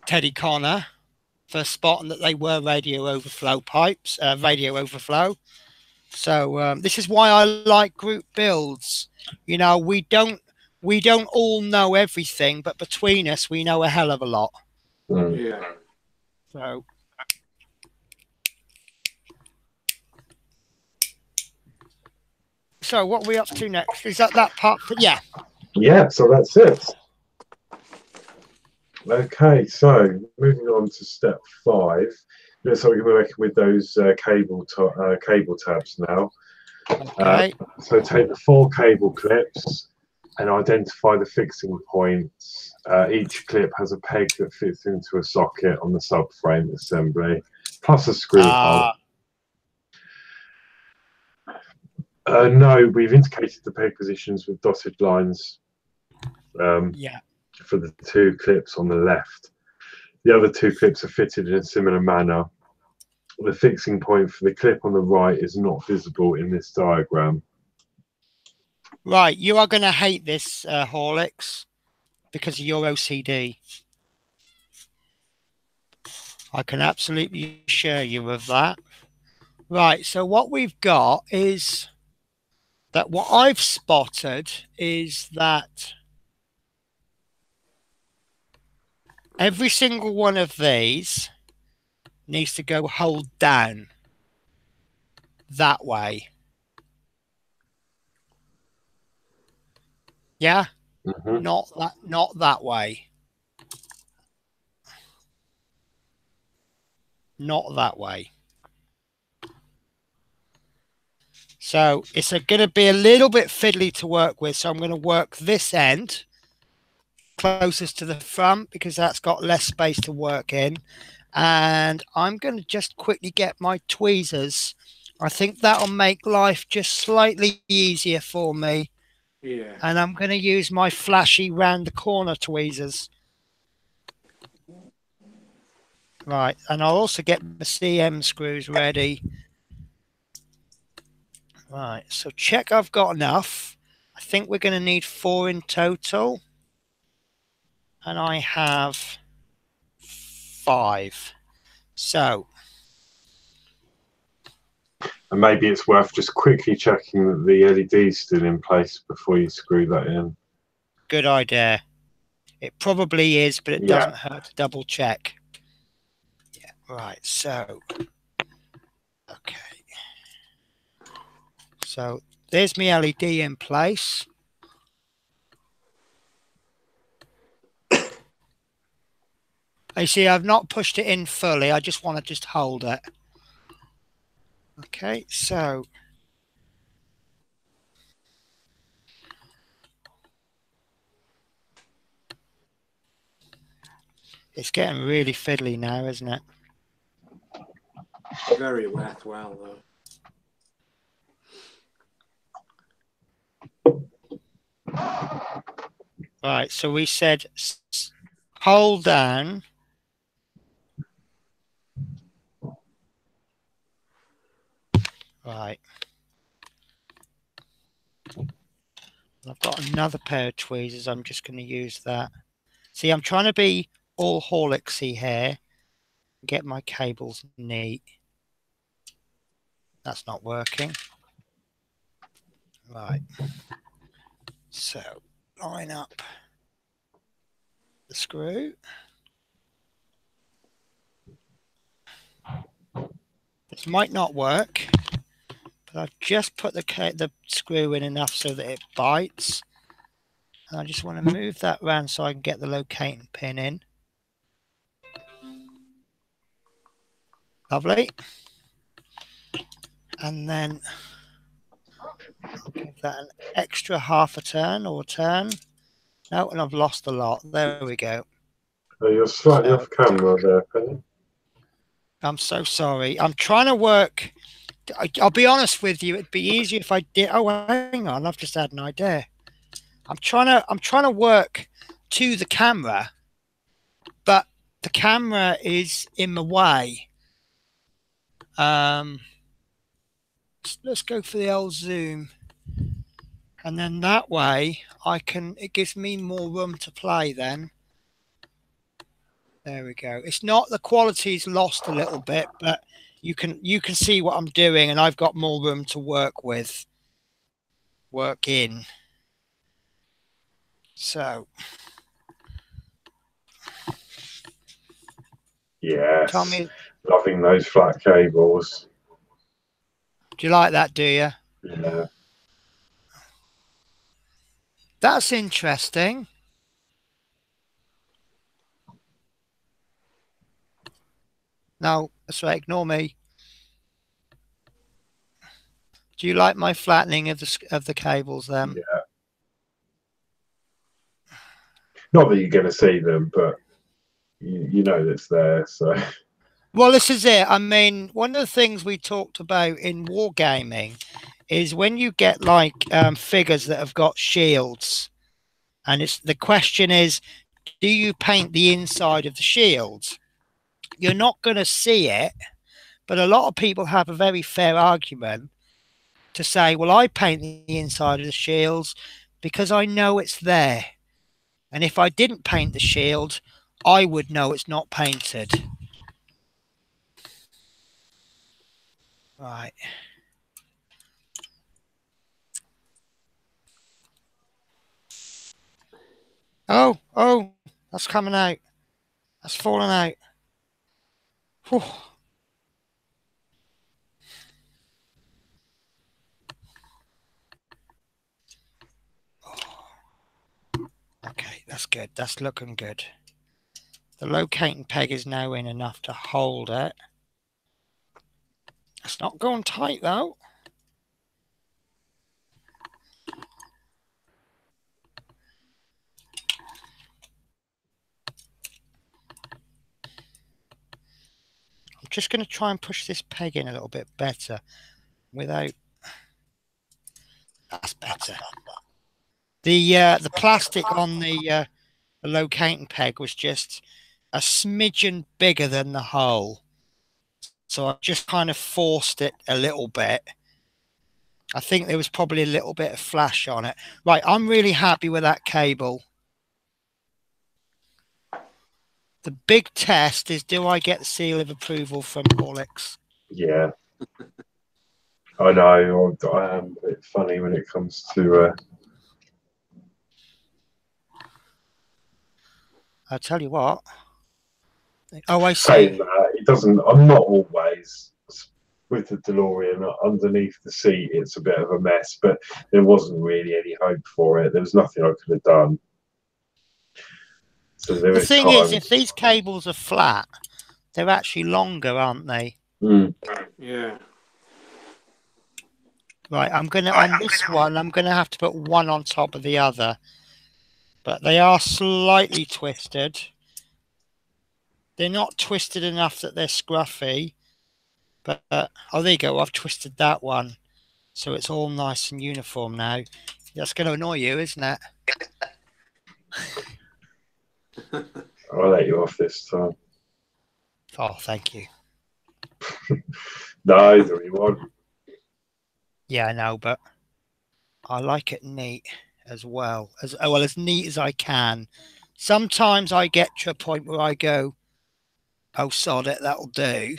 Teddy Connor for spotting that they were radio overflow pipes, radio overflow. So this is why I like group builds. You know, we don't all know everything, but between us, we know a hell of a lot. Yeah. So what are we up to next? Is that part? Yeah. Yeah, so that's it. Okay, so moving on to step 5. So we're working with those cable tabs now. Okay. So take the 4 cable clips and identify the fixing points. Each clip has a peg that fits into a socket on the subframe assembly, plus a screw hole. No, we've indicated the peg positions with dotted lines for the 2 clips on the left. The other 2 clips are fitted in a similar manner. The fixing point for the clip on the right is not visible in this diagram. Right, you are going to hate this, Horlicks, because of your OCD. I can absolutely assure you of that. Right, so what we've got is that what I've spotted is that every single one of these needs to go hold down that way. Yeah? Mm-hmm. Not that way. Not that way. So it's going to be a little bit fiddly to work with. So I'm going to work this end closest to the front because that's got less space to work in. And I'm going to just quickly get my tweezers. I think that'll make life just slightly easier for me. Yeah. And I'm going to use my flashy round the corner tweezers. Right. And I'll also get the CM screws ready. Right. So check I've got enough. I think we're going to need 4 in total. And I have 5. So. And maybe it's worth just quickly checking that the LED is still in place before you screw that in. Good idea. It probably is, but it doesn't hurt to double check. Yeah, right. So, okay. So there's my LED in place. You see, I've not pushed it in fully. I just want to just hold it. Okay, so it's getting really fiddly now, isn't it? Very wet, well, though. Right, so we said hold down. Right. I've got another pair of tweezers. I'm just going to use that. See, I'm trying to be all Horlicksy here. Get my cables neat. That's not working. Right. So, line up the screw. This might not work, but I've just put the screw in enough so that it bites. And I just want to move that around so I can get the locating pin in. Lovely. And then I'll give that an extra half a turn or turn. No, and I've lost a lot. There we go. Oh, you're slightly off camera there, Penny. I'm so sorry. I'm trying to work. I'll be honest with you. It'd be easier if I did. Oh, hang on. I've just had an idea. I'm trying to work to the camera, but the camera is in the way. Let's go for the old zoom, and then that way it gives me more room to play then. There we go. It's not, the quality's lost a little bit, but you can see what I'm doing, and I've got more room to work in. So Yes. Tommy, Loving those flat cables. do you like that, do you? Yeah. That's interesting. No, that's right, ignore me. Do you like my flattening of the cables then? Yeah. Not that you're going to see them, but you know that's there. So. Well, this is it. I mean, one of the things we talked about in wargaming is when you get like figures that have got shields, and the question is, do you paint the inside of the shields? You're not going to see it, but a lot of people have a very fair argument to say, well, I paint the inside of the shields because I know it's there. And if I didn't paint the shield, I would know it's not painted. Right. Oh, that's coming out. That's falling out. Whew. Okay, that's good. That's looking good. The locating peg is now in enough to hold it. It's not going tight though. I'm just going to try and push this peg in a little bit better without... That's better. The plastic on the locating peg was just a smidgen bigger than the hole. So I just kind of forced it a little bit. I think there was probably a little bit of flash on it. Right, I'm really happy with that cable. The big test is, do I get the seal of approval from Horlicks? Yeah. I know. I am a bit funny when it comes to... I'll tell you what. Oh, I see. Saying that, it doesn't... I'm not always... With the DeLorean underneath the seat, it's a bit of a mess, but there wasn't really any hope for it. There was nothing I could have done. So The thing is, if these cables are flat, they're actually longer, aren't they? Mm. Yeah. Right, on this one, I'm gonna have to put one on top of the other. But they are slightly twisted. They're not twisted enough that they're scruffy. But, oh, there you go. I've twisted that one. So it's all nice and uniform now. That's going to annoy you, isn't it? I'll let you off this time. Oh, thank you. No, you won't. Yeah, I know, but I like it neat as well. As neat as I can. Sometimes I get to a point where I go, oh, sod it, that'll do.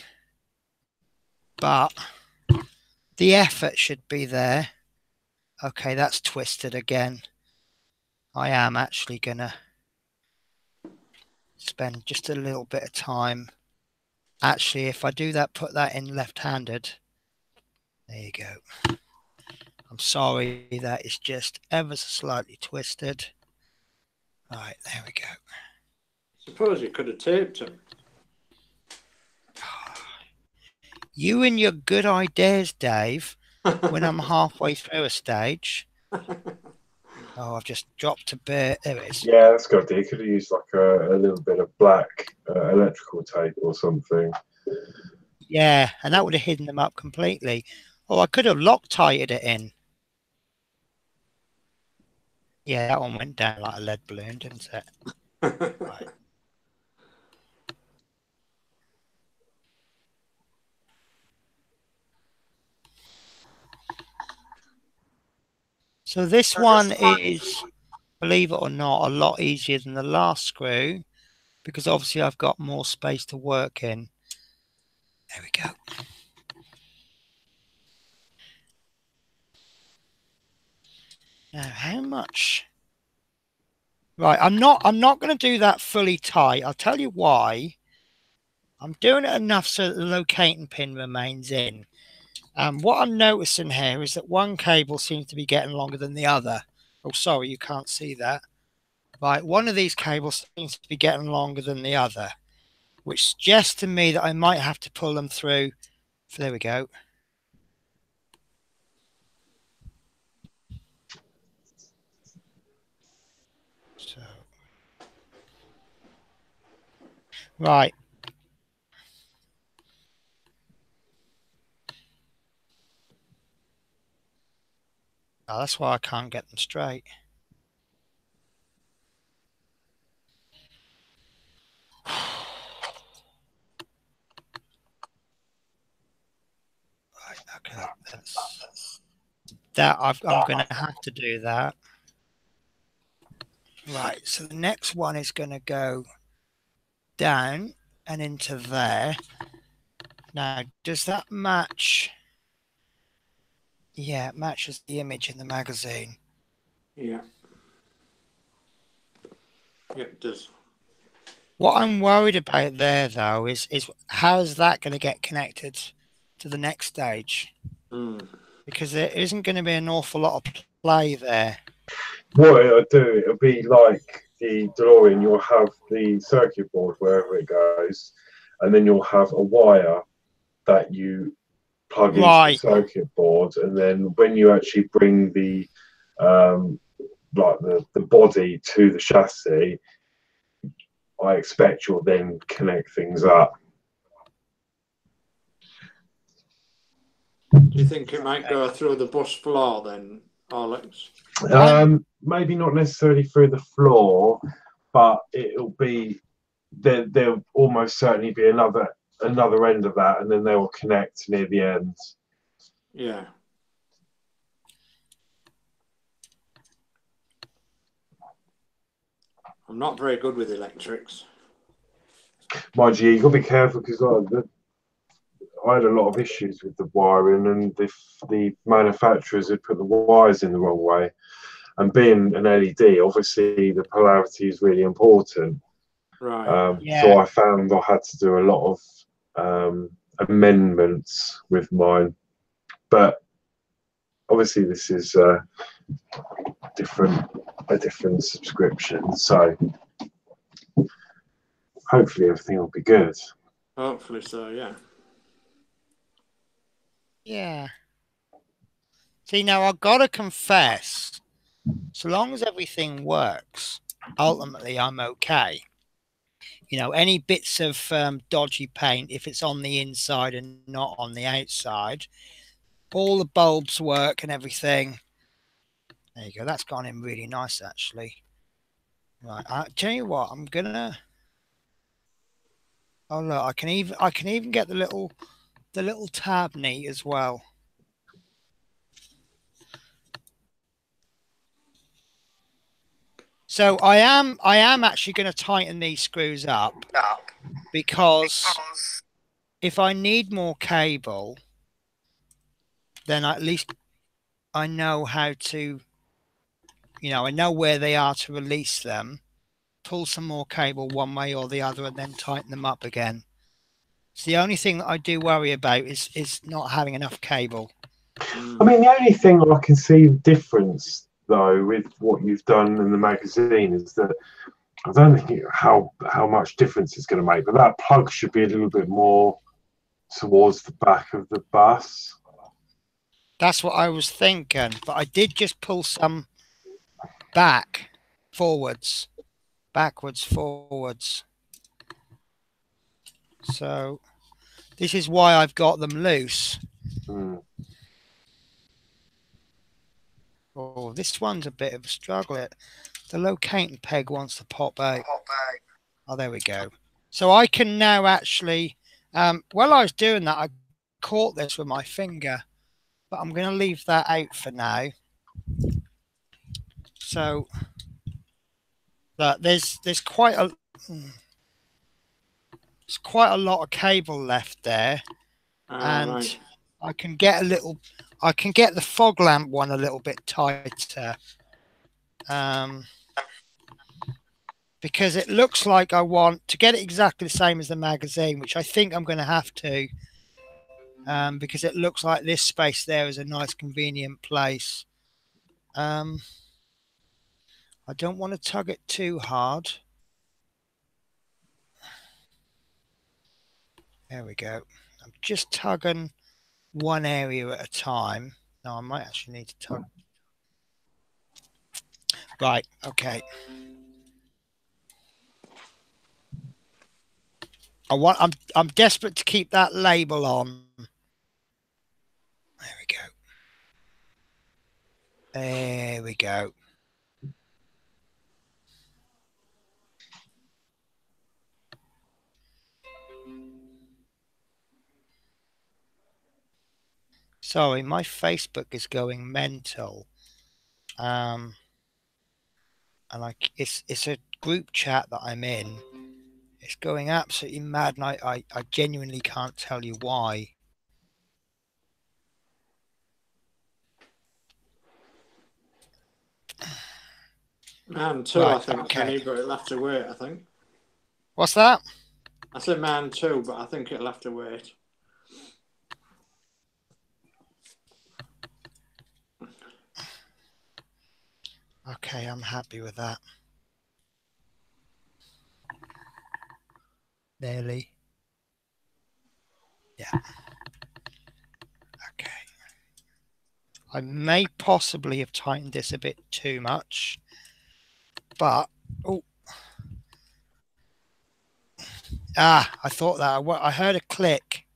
But the effort should be there. Okay, that's twisted again. I am actually going to spend just a little bit of time. Actually, if I do that, put that in left-handed. There you go. I'm sorry, that is just ever so slightly twisted. Right, there we go. Suppose you could have taped them. You and your good ideas, Dave, when I'm halfway through a stage. Oh, I've just dropped a bit. There it is. Yeah, that's good. You could have used like a little bit of black electrical tape or something. Yeah, and that would have hidden them up completely. Or I could have Loctited it in. Yeah, that one went down like a lead balloon, didn't it? Right. So this one is, believe it or not, a lot easier than the last screw because obviously I've got more space to work in. There we go. Now, how much? Right, I'm not going to do that fully tight. I'll tell you why. I'm doing it enough so that the locating pin remains in. What I'm noticing here is that one cable seems to be getting longer than the other. Oh, sorry, you can't see that. Right, one of these cables seems to be getting longer than the other, which suggests to me that I might have to pull them through. There we go. So, right. Oh, that's why I can't get them straight. Right, okay, that's that. I'm going to have to do that. Right, so the next one is going to go down and into there. Now, does that match? Yeah, it matches the image in the magazine. Yeah. Yeah, it does. What I'm worried about there, though, is how is that going to get connected to the next stage? Because there isn't going to be an awful lot of play there. What it'll do, it'll be like the DeLorean. You'll have the circuit board wherever it goes, and then you'll have a wire that you plug into the circuit board, and then when you actually bring the like the body to the chassis, I expect you'll then connect things up. Do you think it might go through the bus floor then, Horlicks? Maybe not necessarily through the floor, but it'll be there'll almost certainly be another end of that, and then they will connect near the end. Yeah. I'm not very good with electrics. Mind you, you've got to be careful because I had a lot of issues with the wiring, and the manufacturers had put the wires in the wrong way. And being an LED, obviously the polarity is really important. Right. So I found I had to do a lot of amendments with mine. But obviously this is a different subscription. So hopefully everything will be good. Hopefully so, yeah. Yeah. See, now I've got to confess, so long as everything works, ultimately I'm okay. You know, any bits of dodgy paint, if it's on the inside and not on the outside, all the bulbs work and everything. There you go. That's gone in really nice, actually. Right. I tell you what, I'm gonna. Oh look, I can even get the little tab neat as well. So I am actually going to tighten these screws up because if I need more cable, then at least I know how to, you know, I know where they are to release them, pull some more cable one way or the other, and then tighten them up again. It's the only thing that I do worry about is not having enough cable. I mean, the only thing I can see difference though with what you've done in the magazine is that I don't think how much difference it's going to make, but that plug should be a little bit more towards the back of the bus. That's what I was thinking, but I did just pull some backwards. So this is why I've got them loose. Oh, this one's a bit of a struggle. The locating peg wants to pop out. Oh, there we go. So I can now actually, while I was doing that, I caught this with my finger, but I'm going to leave that out for now. So that there's quite a lot of cable left there, and right. I can get the fog lamp one a little bit tighter, because it looks like I want to get it exactly the same as the magazine, which I think I'm going to have to, because it looks like this space there is a nice convenient place. I don't want to tug it too hard. There we go. I'm just tugging one area at a time. Now I might actually need to tug. Right, okay. I'm desperate to keep that label on. There we go. There we go. Sorry, my Facebook is going mental. And it's a group chat that I'm in. It's going absolutely mad, and I genuinely can't tell you why. Man two, Right, I think, okay. Kenny, but it'll have to wait, I think. What's that? I said man two, but I think it'll have to wait. Okay, I'm happy with that. Nearly. Yeah. Okay. I may possibly have tightened this a bit too much, but oh, I thought that I heard a click,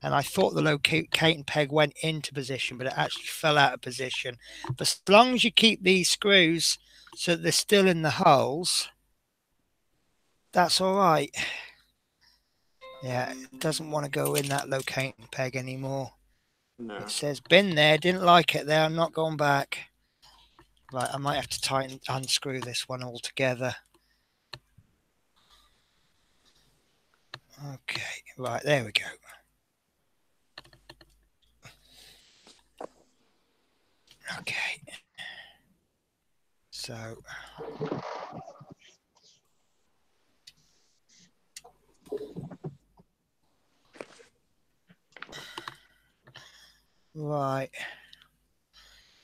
and I thought the locating peg went into position, but it actually fell out of position. But as long as you keep these screws so that they're still in the holes, that's all right. Yeah, it doesn't want to go in that locating peg anymore. No. It says been there, didn't like it there, I'm not going back. Right, I might have to unscrew this one altogether. Okay, right, there we go. Okay. So right.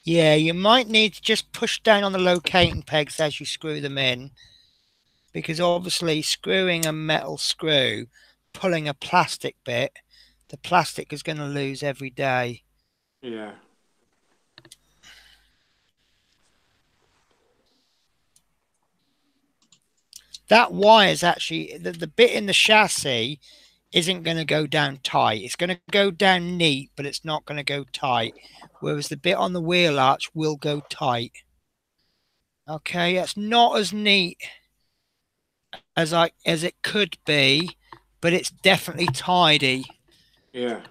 Yeah, you might need to just push down on the locating pegs as you screw them in, because obviously screwing a metal screw, pulling a plastic bit, the plastic is going to lose every day. Yeah. That wire is actually, the bit in the chassis isn't going to go down tight. It's going to go down neat, but it's not going to go tight. Whereas the bit on the wheel arch will go tight. Okay, it's not as neat as it could be, but it's definitely tidy. Yeah.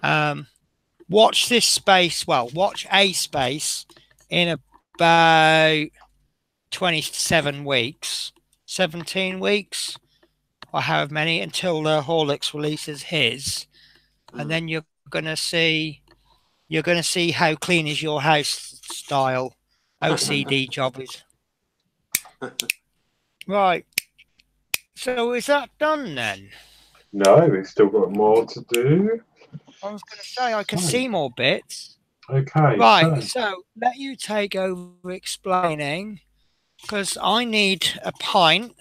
Watch this space. Well, watch a space in about 27 weeks, 17 weeks, or however many, until the Horlicks releases his, and then you're gonna see how clean is your house style OCD job is. Right. So is that done then? No, we've still got more to do. I was going to say I can see more bits. Okay. Right. So let you take over explaining, because I need a pint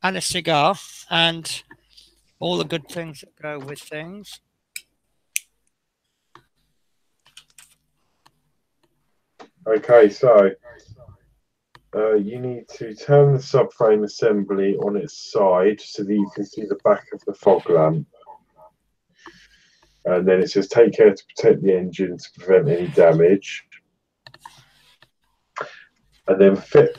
and a cigar and all the good things that go with things. Okay, so you need to turn the subframe assembly on its side so that you can see the back of the fog lamp. And then it says take care to protect the engine to prevent any damage. and then fit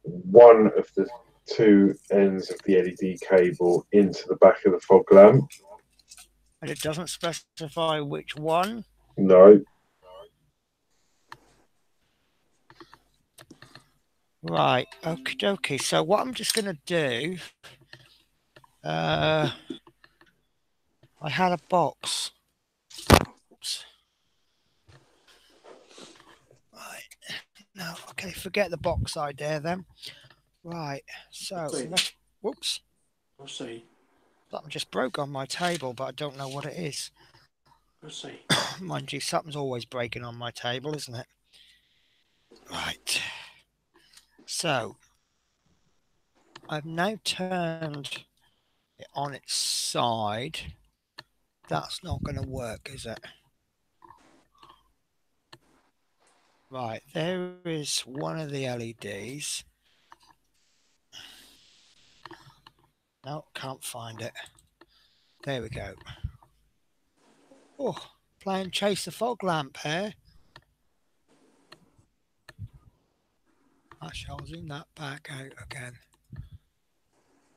one of the two ends of the LED cable into the back of the fog lamp. And it doesn't specify which one. No. Right. Okie dokie. So what I'm just going to do, I had a box. Oops. Right. No. Okay. Forget the box idea then. Right. So whoops. I'll see. Something just broke on my table, but I don't know what it is. I'll see. Mind you, something's always breaking on my table, isn't it? Right. So I've now turned it on its side. That's not going to work, is it? Right, there is one of the LEDs. No, can't find it. There we go. Oh, playing chase the fog lamp here. I shall zoom that back out again.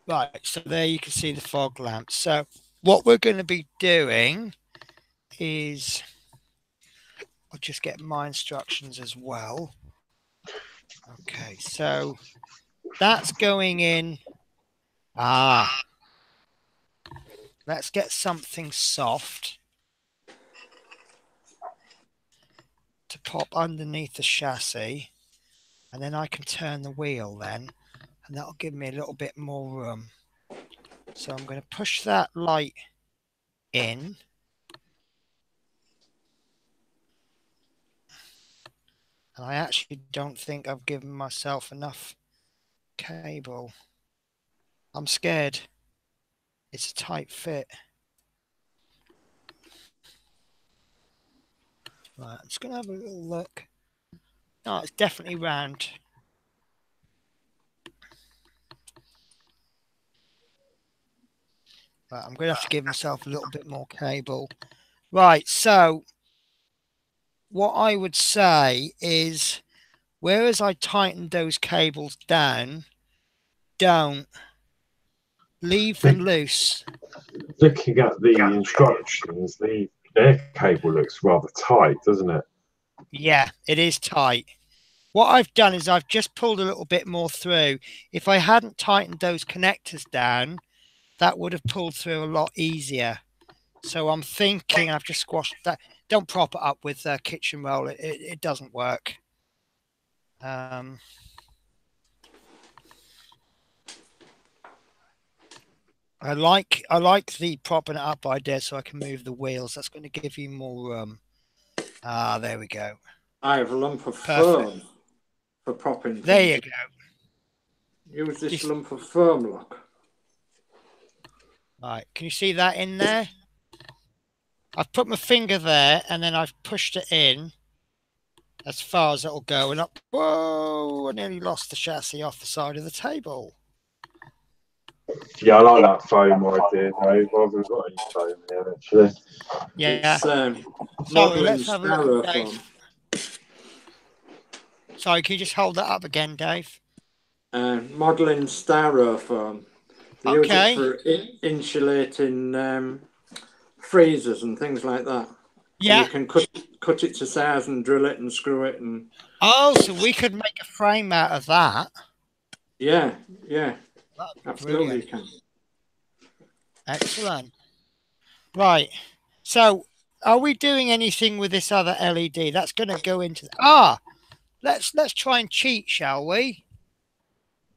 Right, so there you can see the fog lamp. So what we're going to be doing is, I'll just get my instructions as well. Okay, so that's going in. Let's get something soft to pop underneath the chassis, and then I can turn the wheel then, and that'll give me a little bit more room. So I'm going to push that light in. And I actually don't think I've given myself enough cable. I'm scared. It's a tight fit. Right, I'm just going to have a little look. No, it's definitely round. Right, I'm going to have to give myself a little bit more cable. Right, so what I would say is, whereas I tightened those cables down, don't leave them loose. Looking at the instructions, their cable looks rather tight, doesn't it? Yeah, it is tight. What I've done is I've just pulled a little bit more through. If I hadn't tightened those connectors down, that would have pulled through a lot easier. So I'm thinking I've just squashed that. Don't prop it up with a kitchen roll. It doesn't work. I like the propping it up idea, so I can move the wheels. That's going to give you more room. There we go. I have a lump of foam for propping. There you go. Use this lump of foam, look. Right, can you see that in there? I've put my finger there, and then I've pushed it in as far as it'll go, and up. Whoa! I nearly lost the chassis off the side of the table. Yeah, I like that foam idea, Dave. I haven't got any foam here, actually. Yeah. It's Sorry, let's have a look, Dave. Sorry, can you just hold that up again, Dave? Modelling styrofoam. They use it for insulating freezers and things like that. Yeah. And you can cut it to size and drill it and screw it. And oh, so we could make a frame out of that. Yeah, absolutely. Brilliant. You can. Excellent. Right. So, are we doing anything with this other LED? That's going to go into let's try and cheat, shall we?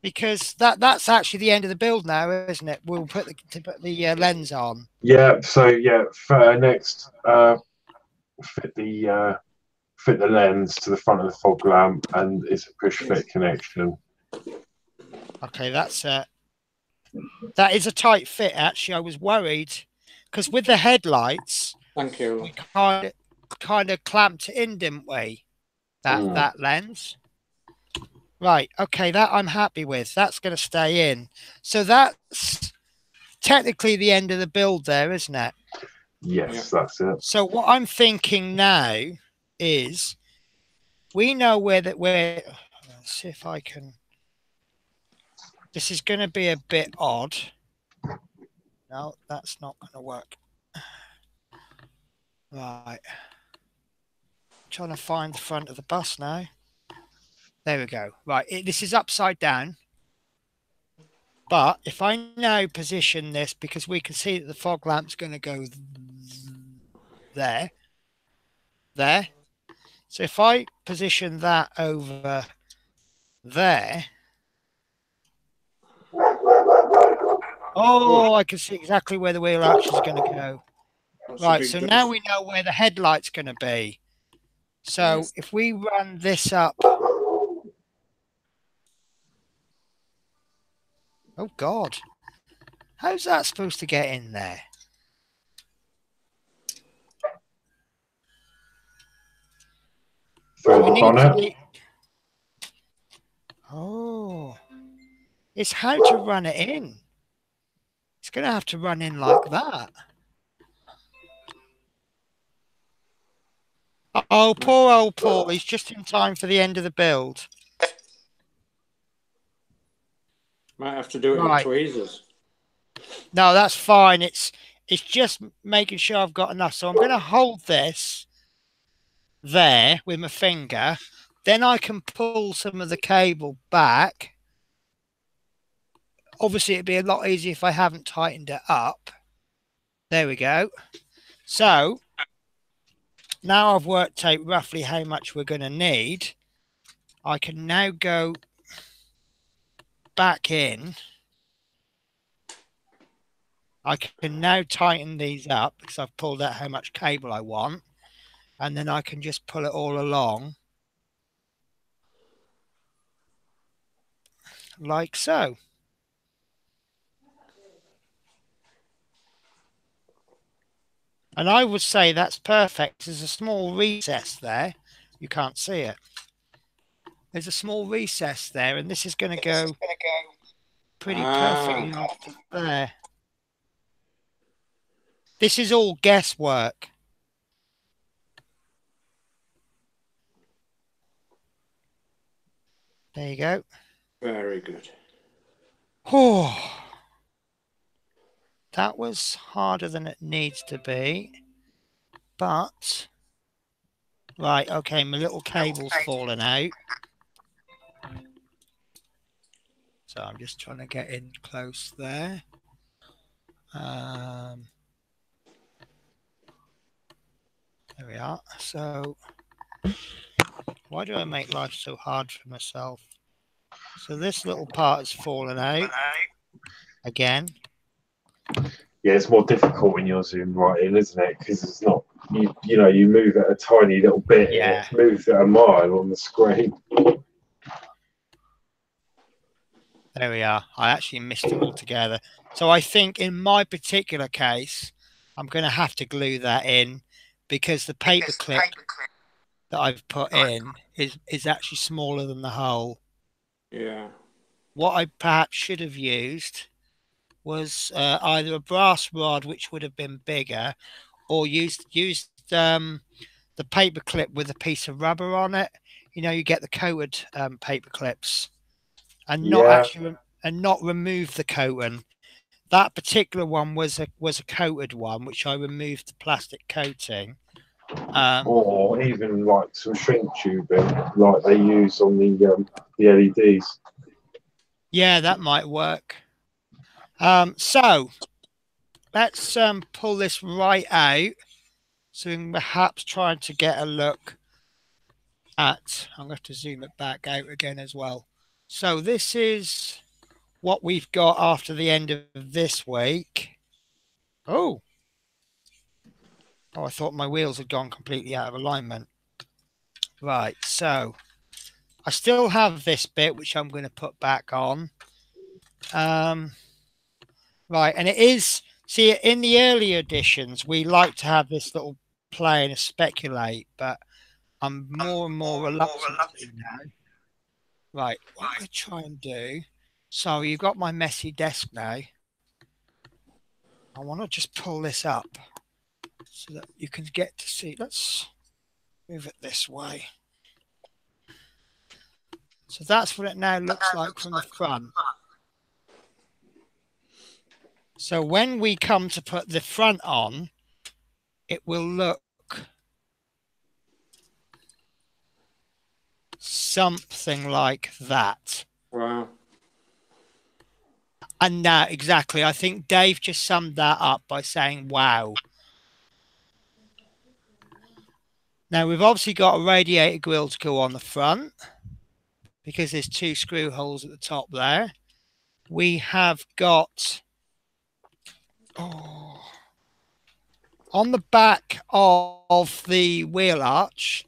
Because that's actually the end of the build now, isn't it? We'll put the lens on. Yeah. So yeah, next fit the lens to the front of the fog lamp, and it's a push fit connection. Okay, that is a tight fit. Actually, I was worried because with the headlights, thank you, we kind of clamped it in, didn't we? That lens. Right. Okay, that I'm happy with. That's going to stay in. So that's technically the end of the build there, isn't it? Yes, that's it. So what I'm thinking now is, we know where Let's see if I can. This is going to be a bit odd. No, that's not going to work. Right. Trying to find the front of the bus now. There we go. Right, this is upside down. But if I now position this, because we can see that the fog lamp's going to go there. So if I position that over there. Oh, I can see exactly where the wheel arch is going to go. Right, so now we know where the headlight's going to be. So if we run this up. Oh, God. How's that supposed to get in there? Through the bonnet. Oh. It's how to run it in. It's going to have to run in like that. Oh, poor old Paul. He's just in time for the end of the build. Might have to do it with tweezers. No, that's fine. It's just making sure I've got enough. So I'm going to hold this there with my finger. Then I can pull some of the cable back. Obviously, it'd be a lot easier if I haven't tightened it up. There we go. So now I've worked out roughly how much we're going to need. I can now go back in. I can now tighten these up because I've pulled out how much cable I want. And then I can just pull it all along. Like so. And I would say that's perfect. There's a small recess there. You can't see it. There's a small recess there, and this is going to go pretty perfectly onto there. This is all guesswork. There you go. Very good. Oh, that was harder than it needs to be. But, right, okay, my little cable's fallen out. So I'm just trying to get in close there. There we are. So, why do I make life so hard for myself? So this little part has fallen out again. Yeah, it's more difficult when you're zooming right in, isn't it? Because it's not, you know, you move it a tiny little bit, yeah, and it moves it a mile on the screen. There we are. I actually missed it altogether. So I think in my particular case, I'm going to have to glue that in because the paper clip that I've put in is actually smaller than the hole. Yeah. What I perhaps should have used was either a brass rod, which would have been bigger, or used the paper clip with a piece of rubber on it. You know, you get the coated paper clips, and not remove the coating. That particular one was a coated one, which I removed the plastic coating. Or even like some shrink tubing, like they use on the LEDs. Yeah, that might work. So let's pull this right out, so we can perhaps try to get a look at. I'm going to have to zoom it back out again as well. So this is what we've got after the end of this week. Oh, I thought my wheels had gone completely out of alignment. Right, so I still have this bit, which I'm going to put back on. Right, and it is, see, in the earlier editions, we like to have this little play and speculate, but I'm more and more reluctant to now. Right, what I'm going to try and do, so you've got my messy desk now. I want to just pull this up so that you can get to see. Let's move it this way. So that's what it now looks like from the front. So when we come to put the front on, it will look something like that. Wow. And exactly, I think Dave just summed that up by saying, wow. Now, we've obviously got a radiator grille to go on the front because there's 2 screw holes at the top there. We have got, on the back of the wheel arch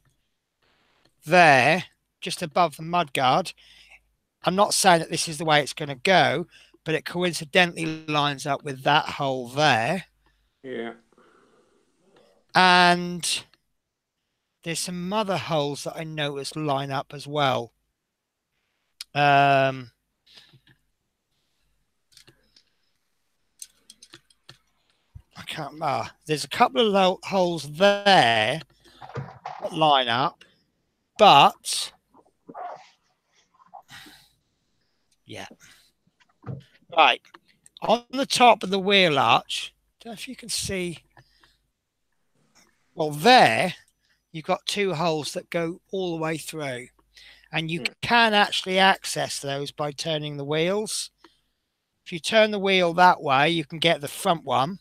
there, just above the mudguard, I'm not saying that this is the way it's going to go, but it coincidentally lines up with that hole there. Yeah. And there's some other holes that I noticed line up as well. I can't remember. There's a couple of holes there that line up, but yeah. Right. On the top of the wheel arch, I don't know if you can see. Well, there, you've got 2 holes that go all the way through. And you can actually access those by turning the wheels. If you turn the wheel that way, you can get the front one.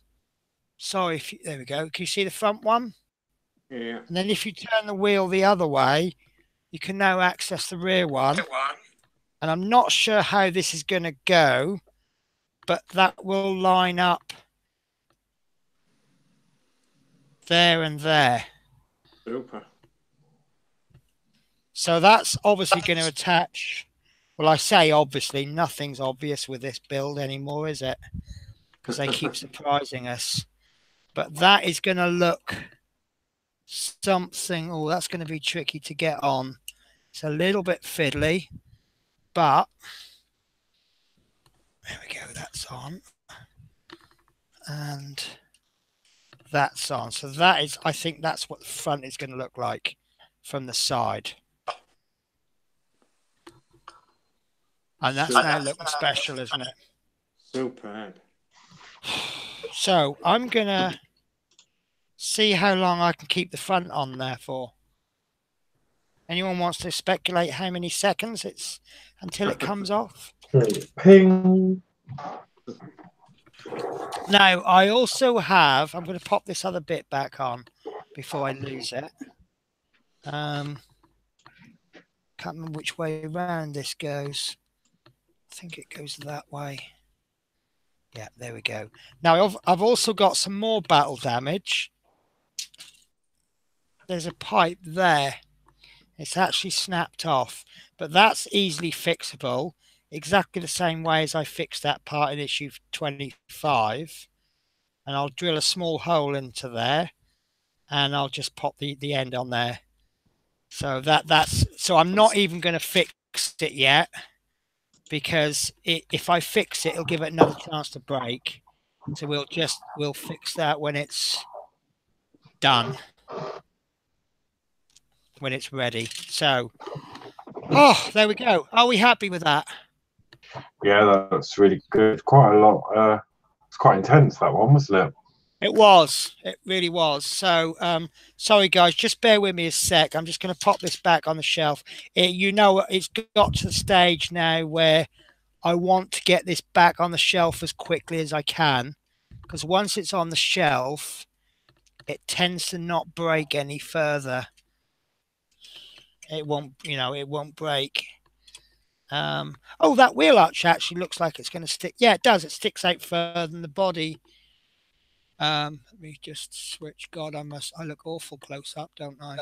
Sorry, there we go. Can you see the front one? Yeah. And then if you turn the wheel the other way, you can now access the rear one. And I'm not sure how this is going to go, but that will line up there and there. Super. So that's obviously going to attach. Well, I say obviously, nothing's obvious with this build anymore, is it? Because they keep surprising us. But that is going to look something. Oh, that's going to be tricky to get on. It's a little bit fiddly, but there we go. That's on. And that's on. So that is, I think that's what the front is going to look like from the side. And that's now looking special, isn't it? Superb. So I'm going to see how long I can keep the front on there for. Anyone wants to speculate how many seconds it's until it comes off? Ping. Now, I also have, I'm going to pop this other bit back on before I lose it. Can't remember which way around this goes. I think it goes that way. Yeah, there we go. Now, I've also got some more battle damage. There's a pipe there. It's actually snapped off, but that's easily fixable. Exactly the same way as I fixed that part in issue 25. And I'll drill a small hole into there, and I'll just pop the end on there. So so I'm not even going to fix it yet, because if I fix it, it'll give it another chance to break. So we'll fix that when it's done, when it's ready. So, there we go. Are we happy with that? Yeah, that's really good. Quite a lot. It's quite intense, that one, wasn't it? It was. It really was. So, sorry, guys. Just bear with me a sec. I'm just going to pop this back on the shelf. It's got to the stage now where I want to get this back on the shelf as quickly as I can, because once it's on the shelf, it tends to not break any further. It won't, it won't break. That wheel arch actually looks like it's going to stick. Yeah, it does. It sticks out further than the body. Let me just switch. God, I look awful close up, don't I?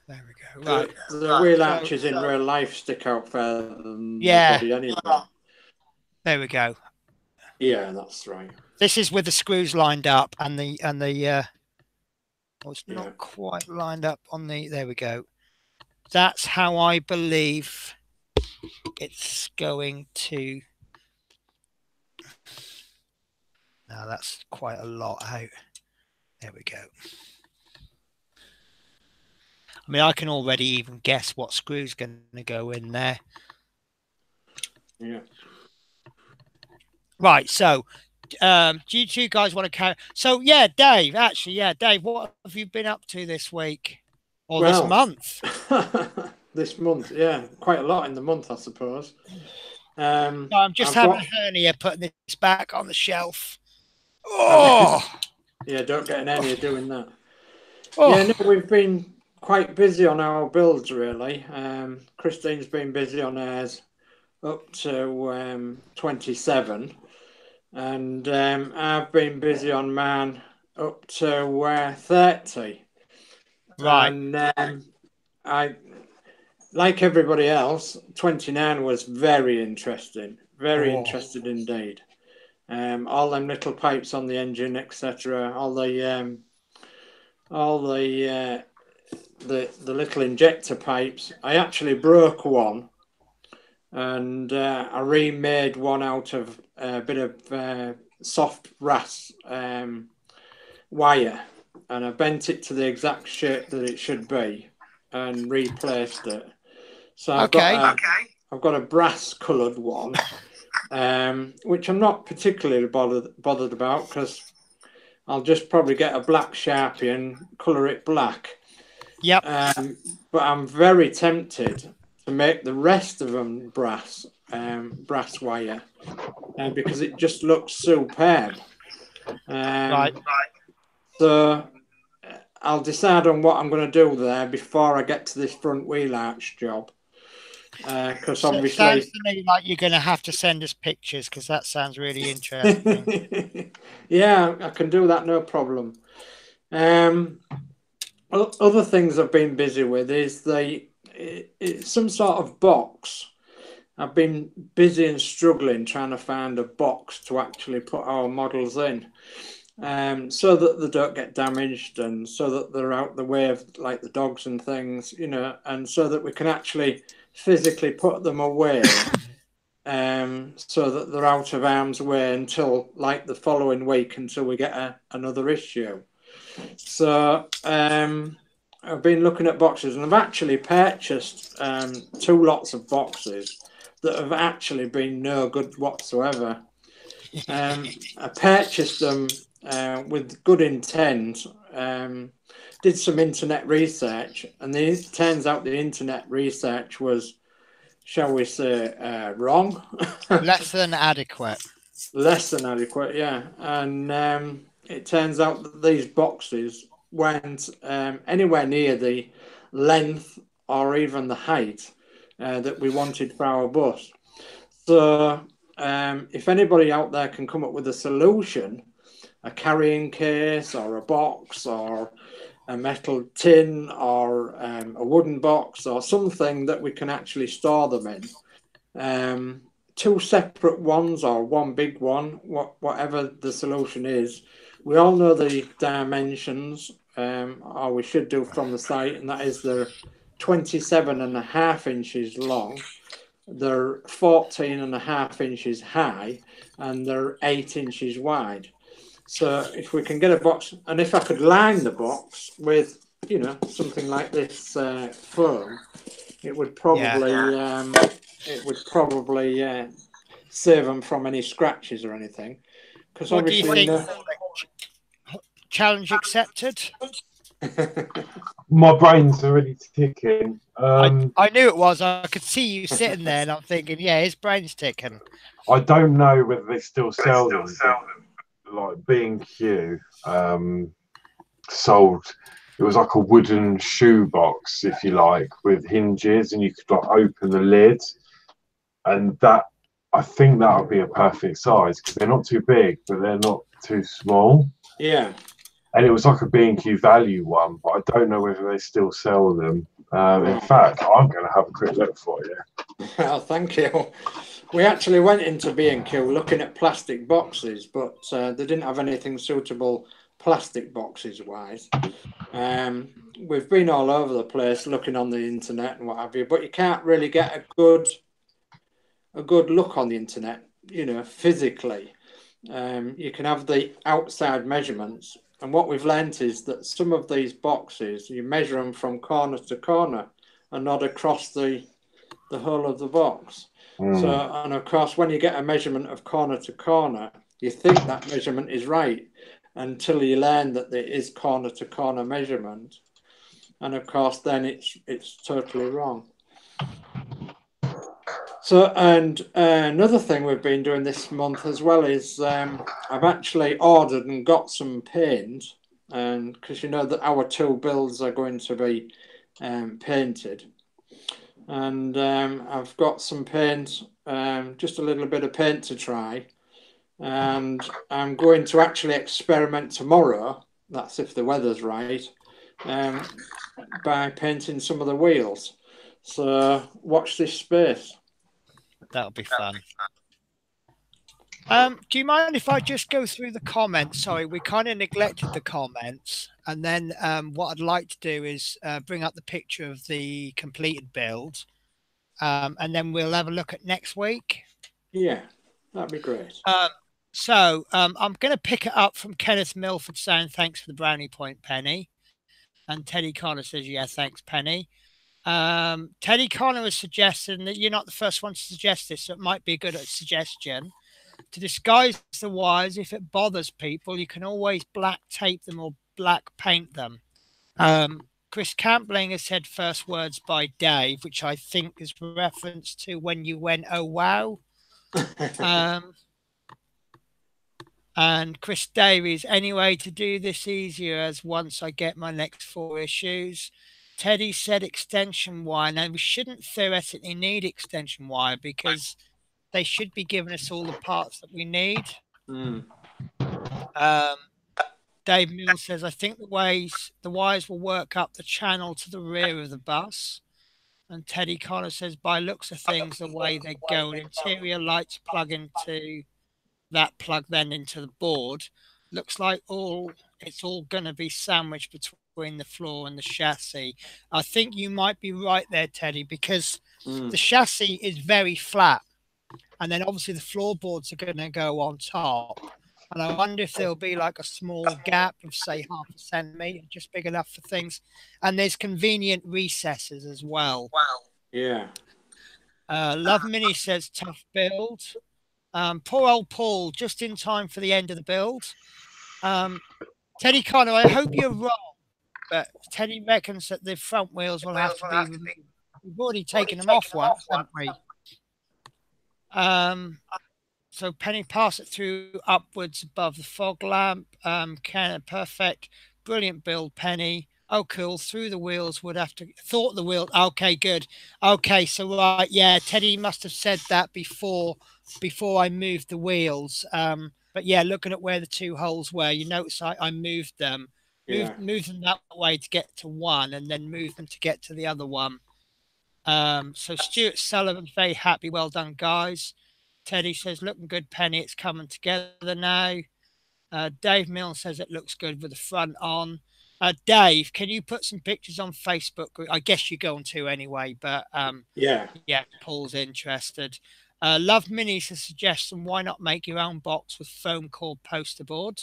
There we go. Right. The wheel arches in real life stick out further than the body anyway. There we go. Yeah, that's right. This is with the screws lined up and it's not quite lined up on the. There we go. That's how I believe it's going to. Now that's quite a lot out. There we go. I mean, I can already even guess what screw's going to go in there. Yeah. Right, so do you two guys want to carry? So yeah, Dave. Actually, yeah, Dave. What have you been up to this week or this month? This month, yeah, quite a lot in the month, I suppose. I'm just having a hernia putting this back on the shelf. Oh, yeah, don't get an hernia doing that. Oh. Yeah, no, we've been quite busy on our builds, really. Christine's been busy on hers up to 27. And I've been busy on mine up to 30. Right. And I, like everybody else, 29 was very interesting. Very interested indeed. All them little pipes on the engine, etc. All the little injector pipes. I actually broke one, and I remade one out of a bit of soft brass wire, and I bent it to the exact shape that it should be, and replaced it. So I've got a brass coloured one, which I'm not particularly bothered about, because I'll just probably get a black Sharpie and colour it black. Yep. But I'm very tempted to make the rest of them brass wire, because it just looks superb. Right. So I'll decide on what I'm going to do there before I get to this front wheel arch job. Because obviously, it sounds to me like you're going to have to send us pictures, because that sounds really interesting. Yeah, I can do that, no problem. Other things I've been busy with is some sort of box. I've been busy and struggling trying to find a box to actually put our models in, so that they don't get damaged, and so that they're out the way of like the dogs and things, you know, and so that we can actually physically put them away, so that they're out of harm's way until like the following week, until we get another issue. So I've been looking at boxes, and I've actually purchased 2 lots of boxes that have actually been no good whatsoever. I purchased them with good intent, did some internet research, and it turns out the internet research was, shall we say, wrong. Less than adequate. Less than adequate, yeah. And it turns out that these boxes weren't anywhere near the length or even the height that we wanted for our bus. So if anybody out there can come up with a solution, a carrying case or a box or a metal tin or a wooden box or something that we can actually store them in, 2 separate ones or 1 big one, whatever the solution is. We all know the dimensions, or we should do from the site, and that is they're 27.5 inches long, they're 14.5 inches high, and they're 8 inches wide. So if we can get a box, and if I could line the box with, you know, something like this foam, it would probably save them from any scratches or anything. Because what do you think? Challenge accepted. My brain's already ticking. I knew it was. I could see you sitting there, and I'm thinking, yeah, his brain's ticking. I don't know whether they still sell them. Like B&Q sold. It was like a wooden shoe box, if you like, with hinges, and you could like open the lid, and that, I think that would be a perfect size, because they're not too big, but they're not too small. Yeah. And it was like a B&Q value one, but I don't know whether they still sell them. In fact, I'm going to have a quick look for you. Well, thank you. We actually went into B&Q looking at plastic boxes, but they didn't have anything suitable plastic boxes wise. We've been all over the place looking on the internet and what have you, but you can't really get a good look on the internet, you know, physically. You can have the outside measurements, And what we've learnt is that some of these boxes, you measure them from corner to corner and not across the whole of the box. So, and of course, when you get a measurement of corner to corner, you think that measurement is right until you learn that there is corner to corner measurement. And of course, then it's totally wrong. So, and another thing we've been doing this month as well is I've actually ordered and got some paint, and because you know that our two builds are going to be painted, and I've got some paint, just a little bit of paint to try, and I'm going to actually experiment tomorrow. That's if the weather's right, by painting some of the wheels. So watch this space. That'll be fun. Do you mind if I just go through the comments? Sorry, we kind of neglected the comments. And then what I'd like to do is bring up the picture of the completed build. And then we'll have a look at next week. Yeah, that'd be great. So I'm going to pick it up from Kenneth Milford saying, thanks for the brownie point, Penny. And Teddy Connor says, yeah, thanks, Penny. Teddy Connor has suggested, and you're not the first one to suggest this, so it might be a good suggestion. To disguise the wires, if it bothers people, you can always black tape them or black paint them. Chris Campbelling has said first words by Dave, which I think is reference to when you went, oh, wow. And Chris Davies, anyway, to do this easier as once I get my next 4 issues. Teddy said extension wire. Now, we shouldn't theoretically need extension wire because they should be giving us all the parts that we need. Dave Mills says, I think the wires will work up the channel to the rear of the bus. And Teddy Connor says, by looks of things, the way they go, interior lights plug into that plug then into the board. Looks like it's all going to be sandwiched between the floor and the chassis. I think you might be right there, Teddy, because the chassis is very flat. And then obviously the floorboards are going to go on top. And I wonder if there'll be like a small gap of, say, 0.5 centimetre, just big enough for things. And there's convenient recesses as well. Wow. Yeah. Love Mini says, tough build. Poor old Paul, just in time for the end of the build. Teddy Connor, I hope you're wrong, but Teddy reckons that the front wheels will have to be removed. We've already taken them off once, haven't we? So Penny, pass it through upwards above the fog lamp. Perfect. Brilliant build, Penny. Oh, cool. Through the wheels would have to... Thought the wheel... Okay, good. Okay, so right, yeah, Teddy must have said that before I moved the wheels. But yeah, looking at where the 2 holes were, you notice I moved them. Moved them that way to get to one and then moved them to get to the other one. So Stuart Sullivan's very happy. Well done, guys. Teddy says, looking good, Penny. It's coming together now. Dave Mills says it looks good with the front on. Dave, can you put some pictures on Facebook? I guess you're going to anyway, but yeah, Paul's interested. Love Minis has suggestion, why not make your own box with foam core poster board?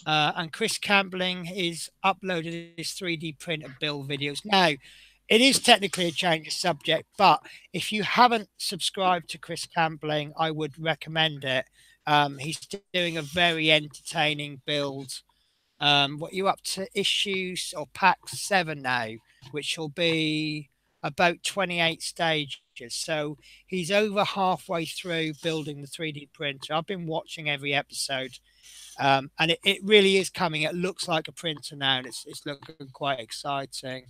And Chris Campbelling is uploaded his 3D printer build videos. Now, it is technically a change of subject, but if you haven't subscribed to Chris Campbelling, I would recommend it. He's doing a very entertaining build. What you up to issues or pack 7 now, which will be about 28 stages. So he's over halfway through building the 3D printer. I've been watching every episode, and it really is coming. It looks like a printer now, and it's looking quite exciting.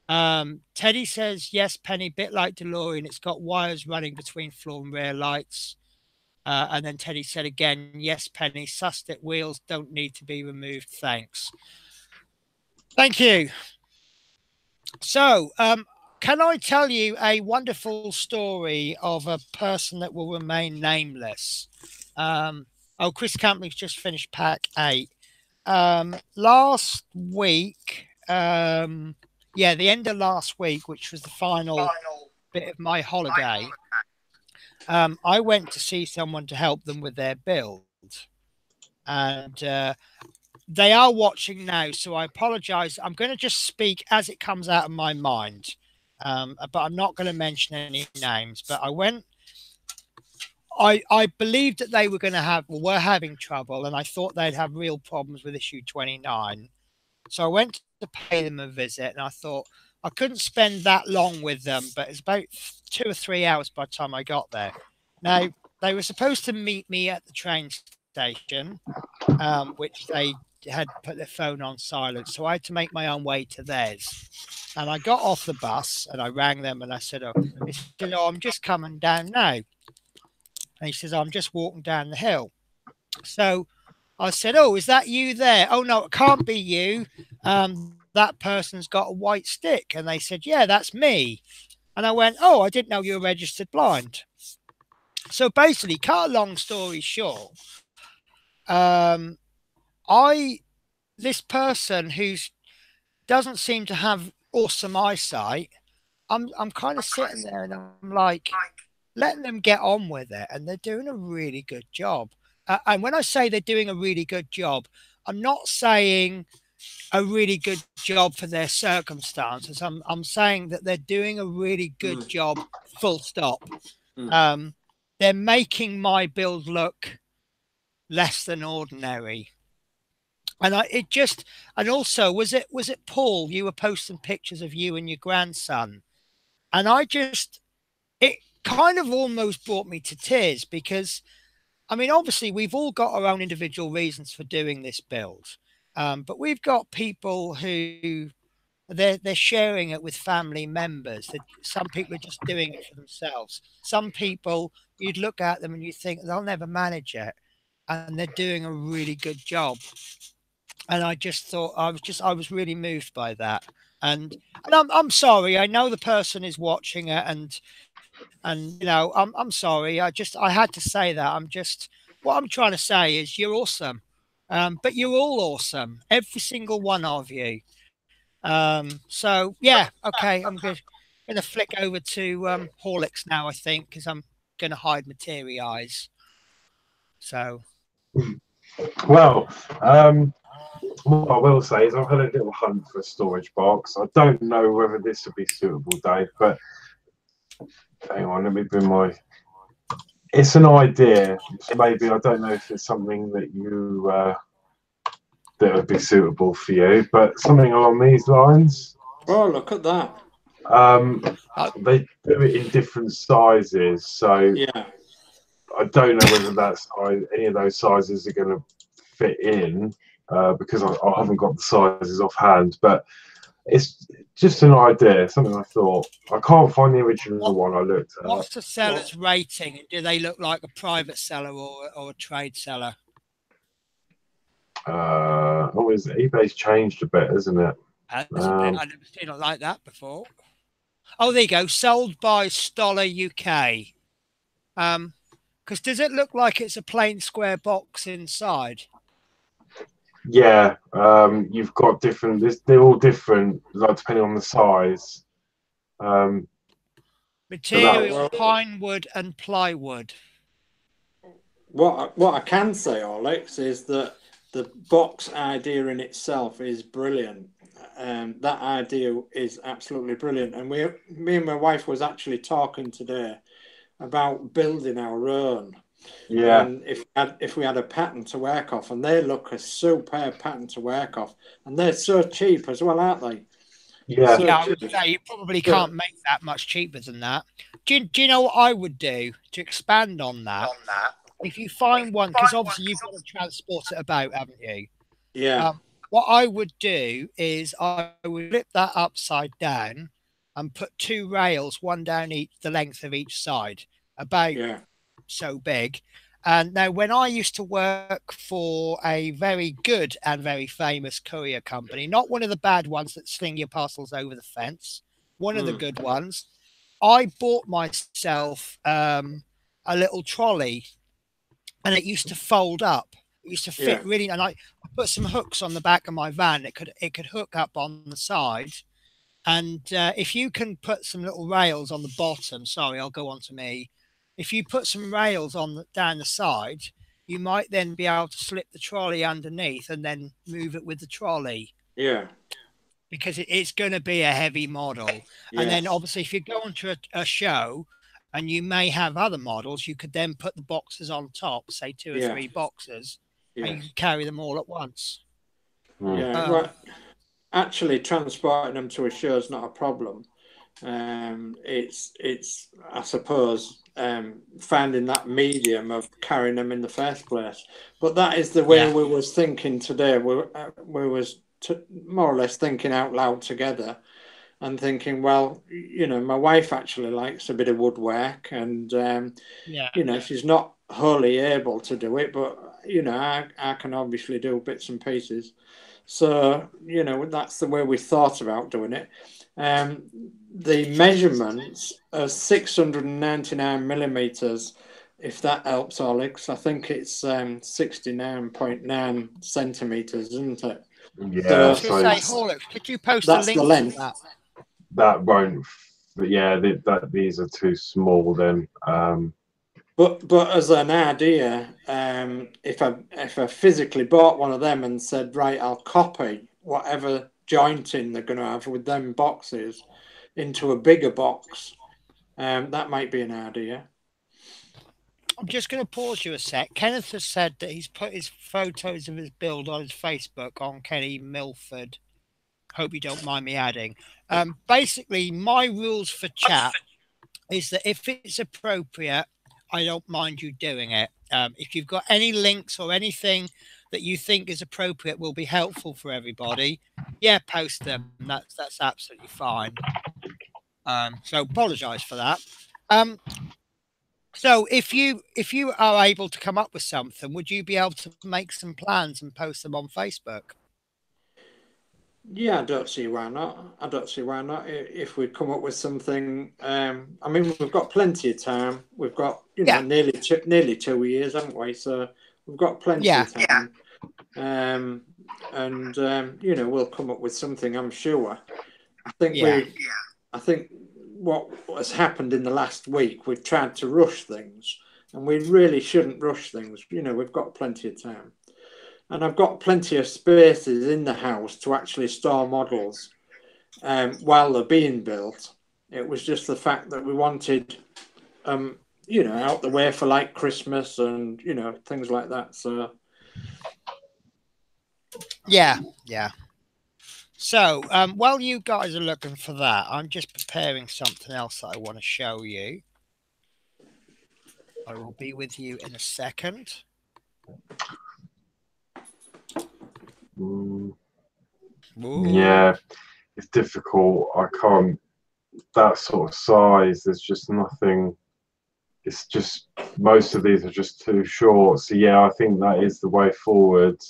Teddy says, yes, Penny, bit like DeLorean. It's got wires running between floor and rear lights. And then Teddy said again, yes, Penny, sussed it. Wheels don't need to be removed. Thanks. Thank you. So, can I tell you a wonderful story of a person that will remain nameless? Chris Campbell's just finished pack 8. Last week, the end of last week, which was the final bit of my holiday, I went to see someone to help them with their build. And they are watching now, so I apologize. I'm going to just speak as it comes out of my mind, but I'm not going to mention any names. But I believed that they were going to were having trouble, and I thought they'd have real problems with issue 29. So I went to pay them a visit, and I thought I couldn't spend that long with them, but it's about 2 or 3 hours by the time I got there. Now, they were supposed to meet me at the train station, which they had put their phone on silent. So I had to make my own way to theirs. And I got off the bus and I rang them and I said, he said, I'm just coming down now. And he says, I'm just walking down the hill. So I said, is that you there? Oh, no, it can't be you. That person's got a white stick. And they said, yeah, that's me. And I went, I didn't know you were registered blind. So basically, cut a long story short, this person who doesn't seem to have awesome eyesight, I'm kind of sitting there and I'm like, letting them get on with it, and they're doing a really good job. And when I say they're doing a really good job, I'm not saying a really good job for their circumstances. I'm saying that they're doing a really good job, full stop. They're making my build look less than ordinary. And and also, was it Paul? You were posting pictures of you and your grandson, and it kind of almost brought me to tears because, I mean, obviously we've all got our own individual reasons for doing this build, but we've got people who they're sharing it with family members. Some people are just doing it for themselves. Some people, you'd look at them and you think they'll never manage it, and they're doing a really good job. And I just thought I was really moved by that. And I'm sorry. I know the person is watching it, and I'm sorry. I had to say that. What I'm trying to say is you're awesome, but you're all awesome, every single one of you. So yeah, okay. I'm going to flick over to Horlicks now, I think, because I'm going to hide my teary eyes. So, well, what I will say is I've had a little hunt for a storage box. I don't know whether this would be suitable, Dave, but hang on, let me bring my... It's an idea. So maybe, I don't know if it's something that you that would be suitable for you, but something along these lines. Oh, look at that. They do it in different sizes, so yeah. I don't know whether any of those sizes are going to fit in because I haven't got the sizes offhand, but it's just an idea, something I thought. I can't find the original one I looked at. What's the seller's rating? Do they look like a private seller or a trade seller? eBay's changed a bit, isn't it? I've never seen it like that before. Oh, there you go. Sold by Stoller UK. Because does it look like it's a plain square box inside? Yeah, you've got different. They're all different, like depending on the size. Material: pine wood and plywood. What I can say, Horlicks, is that the box idea in itself is brilliant. That idea is absolutely brilliant. And me and my wife was actually talking today about building our own. Yeah. And if we had a pattern to work off, and they look a superb pattern to work off, and they're so cheap as well, aren't they? Yeah. So I would say you probably can't make that much cheaper than that. Do you know what I would do to expand on that? If you find one, because obviously you've got to transport it about, haven't you? Yeah. What I would do is I would flip that upside down and put 2 rails, one down the length of each side, about so big. And now, when I used to work for a very good and very famous courier company, not one of the bad ones that sling your parcels over the fence, one of the good ones, I bought myself a little trolley, and it used to fold up. It used to fit really, and I put some hooks on the back of my van. It could hook up on the side, and if you can put some little rails on the bottom. Sorry, I'll go on to me. If you put some rails down the side, you might then be able to slip the trolley underneath and then move it with the trolley. Yeah. Because it's going to be a heavy model. And then Yes. obviously if you go onto a show and you may have other models, you could then put the boxes on top, say 2 or 3 boxes, and you Yes. can carry them all at once. Yeah. Well, actually transporting them to a show is not a problem. It's I suppose finding that medium of carrying them in the first place. But that is the way we was thinking today. We was more or less thinking out loud together and thinking, well, you know, my wife actually likes a bit of woodwork, and you know, she's not wholly able to do it, but you know, I can obviously do bits and pieces. So, you know, that's the way we thought about doing it. The measurements are 699 millimeters, if that helps, Horlicks. I think it's 69.9 centimeters, isn't it? Yeah, so Horlicks, could you post a link to that? That won't, but yeah, these are too small then. But as an idea, if I physically bought one of them and said, right, I'll copy whatever jointing they're going to have with them boxes into a bigger box, that might be an idea. I'm just going to pause you a sec. Kenneth has said that he's put his photos of his build on his Facebook on Kenny Milford. Hope you don't mind me adding. Basically, my rules for chat is that if it's appropriate, I don't mind you doing it. If you've got any links or anything that you think is appropriate will be helpful for everybody, yeah, post them. That's absolutely fine. So apologise for that. So if you are able to come up with something, would you be able to make some plans and post them on Facebook? Yeah, I don't see why not. I don't see why not. If we come up with something, I mean, we've got plenty of time. We've got, you know, nearly 2 years, haven't we? So we've got plenty of time. And you know, we'll come up with something, I'm sure. I think what has happened in the last week, we've tried to rush things, and we really shouldn't rush things. You know, we've got plenty of time. And I've got plenty of spaces in the house to actually store models while they're being built. It was just the fact that we wanted, you know, out the way for like Christmas and, you know, things like that. So, yeah. So while you guys are looking for that, I'm just preparing something else that I want to show you. I will be with you in a second. Yeah, it's difficult. I can't, that sort of size, there's just nothing. It's just, most of these are just too short. So yeah, I think that is the way forward.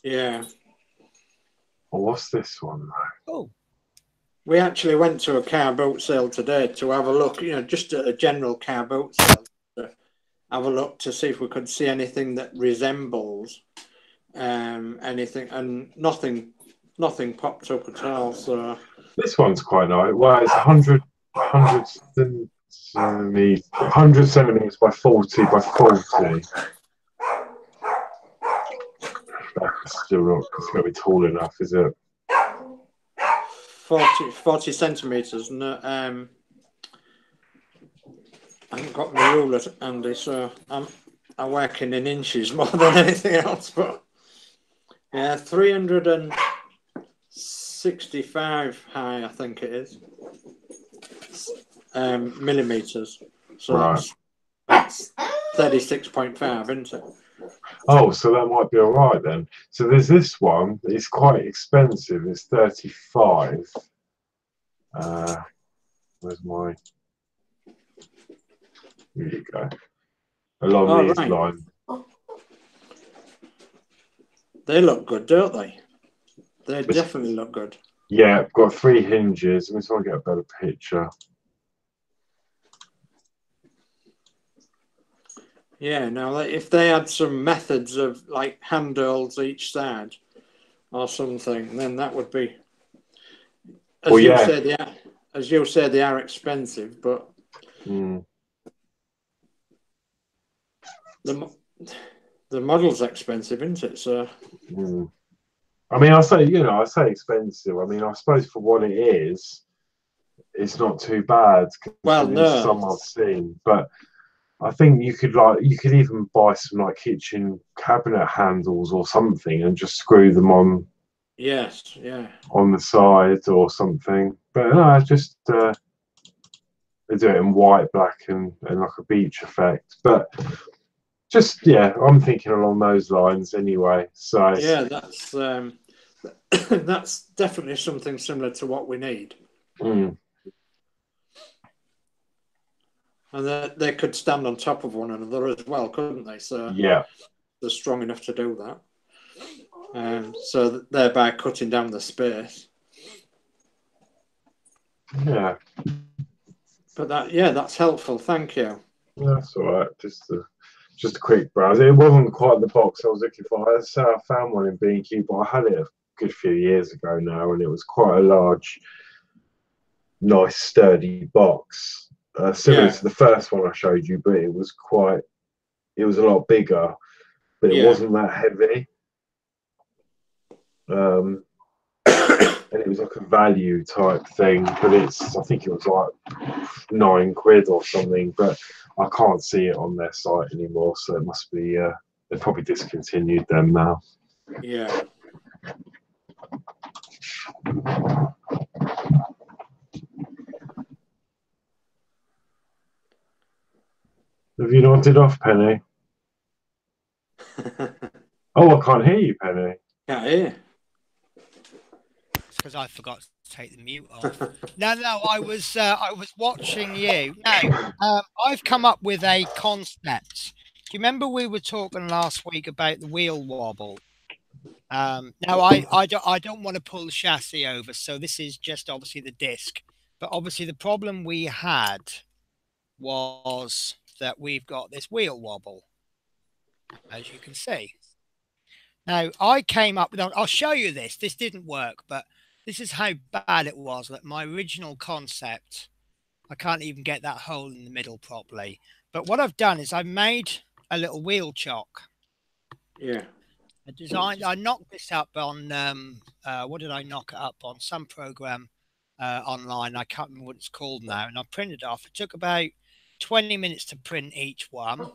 Yeah. Well, what's this one though? Oh, we actually went to a car boat sale today to have a look, you know, just at a general car boat sale, to have a look to see if we could see anything that resembles anything, and nothing popped up at all. So this one's quite nice. Well, it's 100 centimeters by 40 by 40. That's still not, it's going to be tall enough, is it? 40 centimeters. No, I haven't got my ruler, Andy, so I'm working in inches more than anything else. But yeah, 365 high, I think it is, millimeters. So right. that's 36.5, isn't it? Oh, so that might be all right then. So there's this one. It's quite expensive. It's 35. Where's my? Here you go. Along these lines. They look good, don't they? They definitely look good. Yeah, I've got 3 hinges. Let me try and get a better picture. Yeah, now if they had some methods of like handles each side or something, then that would be, as you say, they are expensive, but the model's expensive, isn't it? So. I mean, I say expensive. I mean, I suppose for what it is, it's not too bad considering some I've seen. But I think you could even buy some like kitchen cabinet handles or something and just screw them on. Yes, yeah. On the side or something. But no, just they do it in white, black, and like a beach effect. But just I'm thinking along those lines anyway. So yeah, that's that's definitely something similar to what we need. And they could stand on top of one another as well, couldn't they? So yeah, they're strong enough to do that. So thereby cutting down the space. Yeah. But that's helpful. Thank you. That's all right. Just a quick browse. It wasn't quite the box I was looking for. I found one in B&Q, but I had it a good few years ago now, and it was quite a large, nice, sturdy box. Similar to the first one I showed you, but it was a lot bigger, but it wasn't that heavy. And it was like a value type thing, but I think it was like £9 or something, but I can't see it on their site anymore, so it must be they've probably discontinued them now. Yeah. Have you nodded off, Penny? Oh, I can't hear you, Penny. Can't hear. It's because I forgot to take the mute off. No, I was watching you. No, I've come up with a concept. Do you remember we were talking last week about the wheel wobble? Now I don't want to pull the chassis over, so this is just obviously the disc. But obviously the problem we had was that we've got this wheel wobble, as you can see. Now I came up with, I'll show you this. This didn't work, but this is how bad it was. That my original concept, I can't even get that hole in the middle properly. But what I've done is I've made a little wheel chock. Yeah. I knocked this up on, what did I knock it up on? Some program online. I can't remember what it's called now. And I printed it off. It took about 20 minutes to print each one.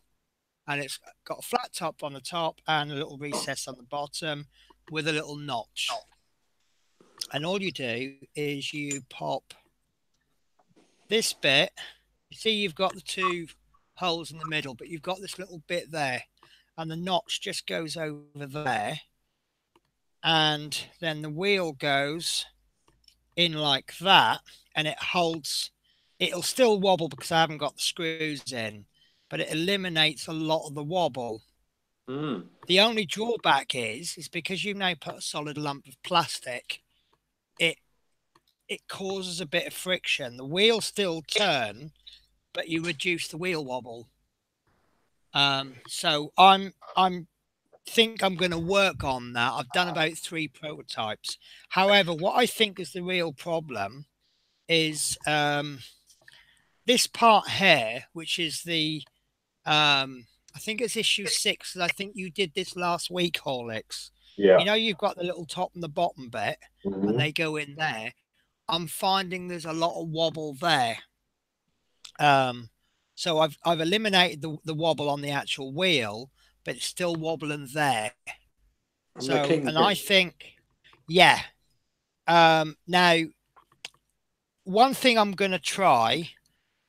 And it's got a flat top on the top and a little recess on the bottom with a little notch. And all you do is you pop this bit. You see you've got the two holes in the middle, but you've got this little bit there. And the notch just goes over there. And then the wheel goes in like that. And it holds. It'll still wobble because I haven't got the screws in. But it eliminates a lot of the wobble. The only drawback is because you've now put a solid lump of plastic, it causes a bit of friction. The wheels still turn, but you reduce the wheel wobble. So I'm think I'm going to work on that. I've done about 3 prototypes. However, what I think is the real problem is this part here, which is the I think it's issue 6. I think you did this last week, Horlicks. Yeah. You know, you've got the little top and the bottom bit, and they go in there. I'm finding there's a lot of wobble there. So I've eliminated the wobble on the actual wheel, but it's still wobbling there. I think, yeah. Now, one thing I'm going to try,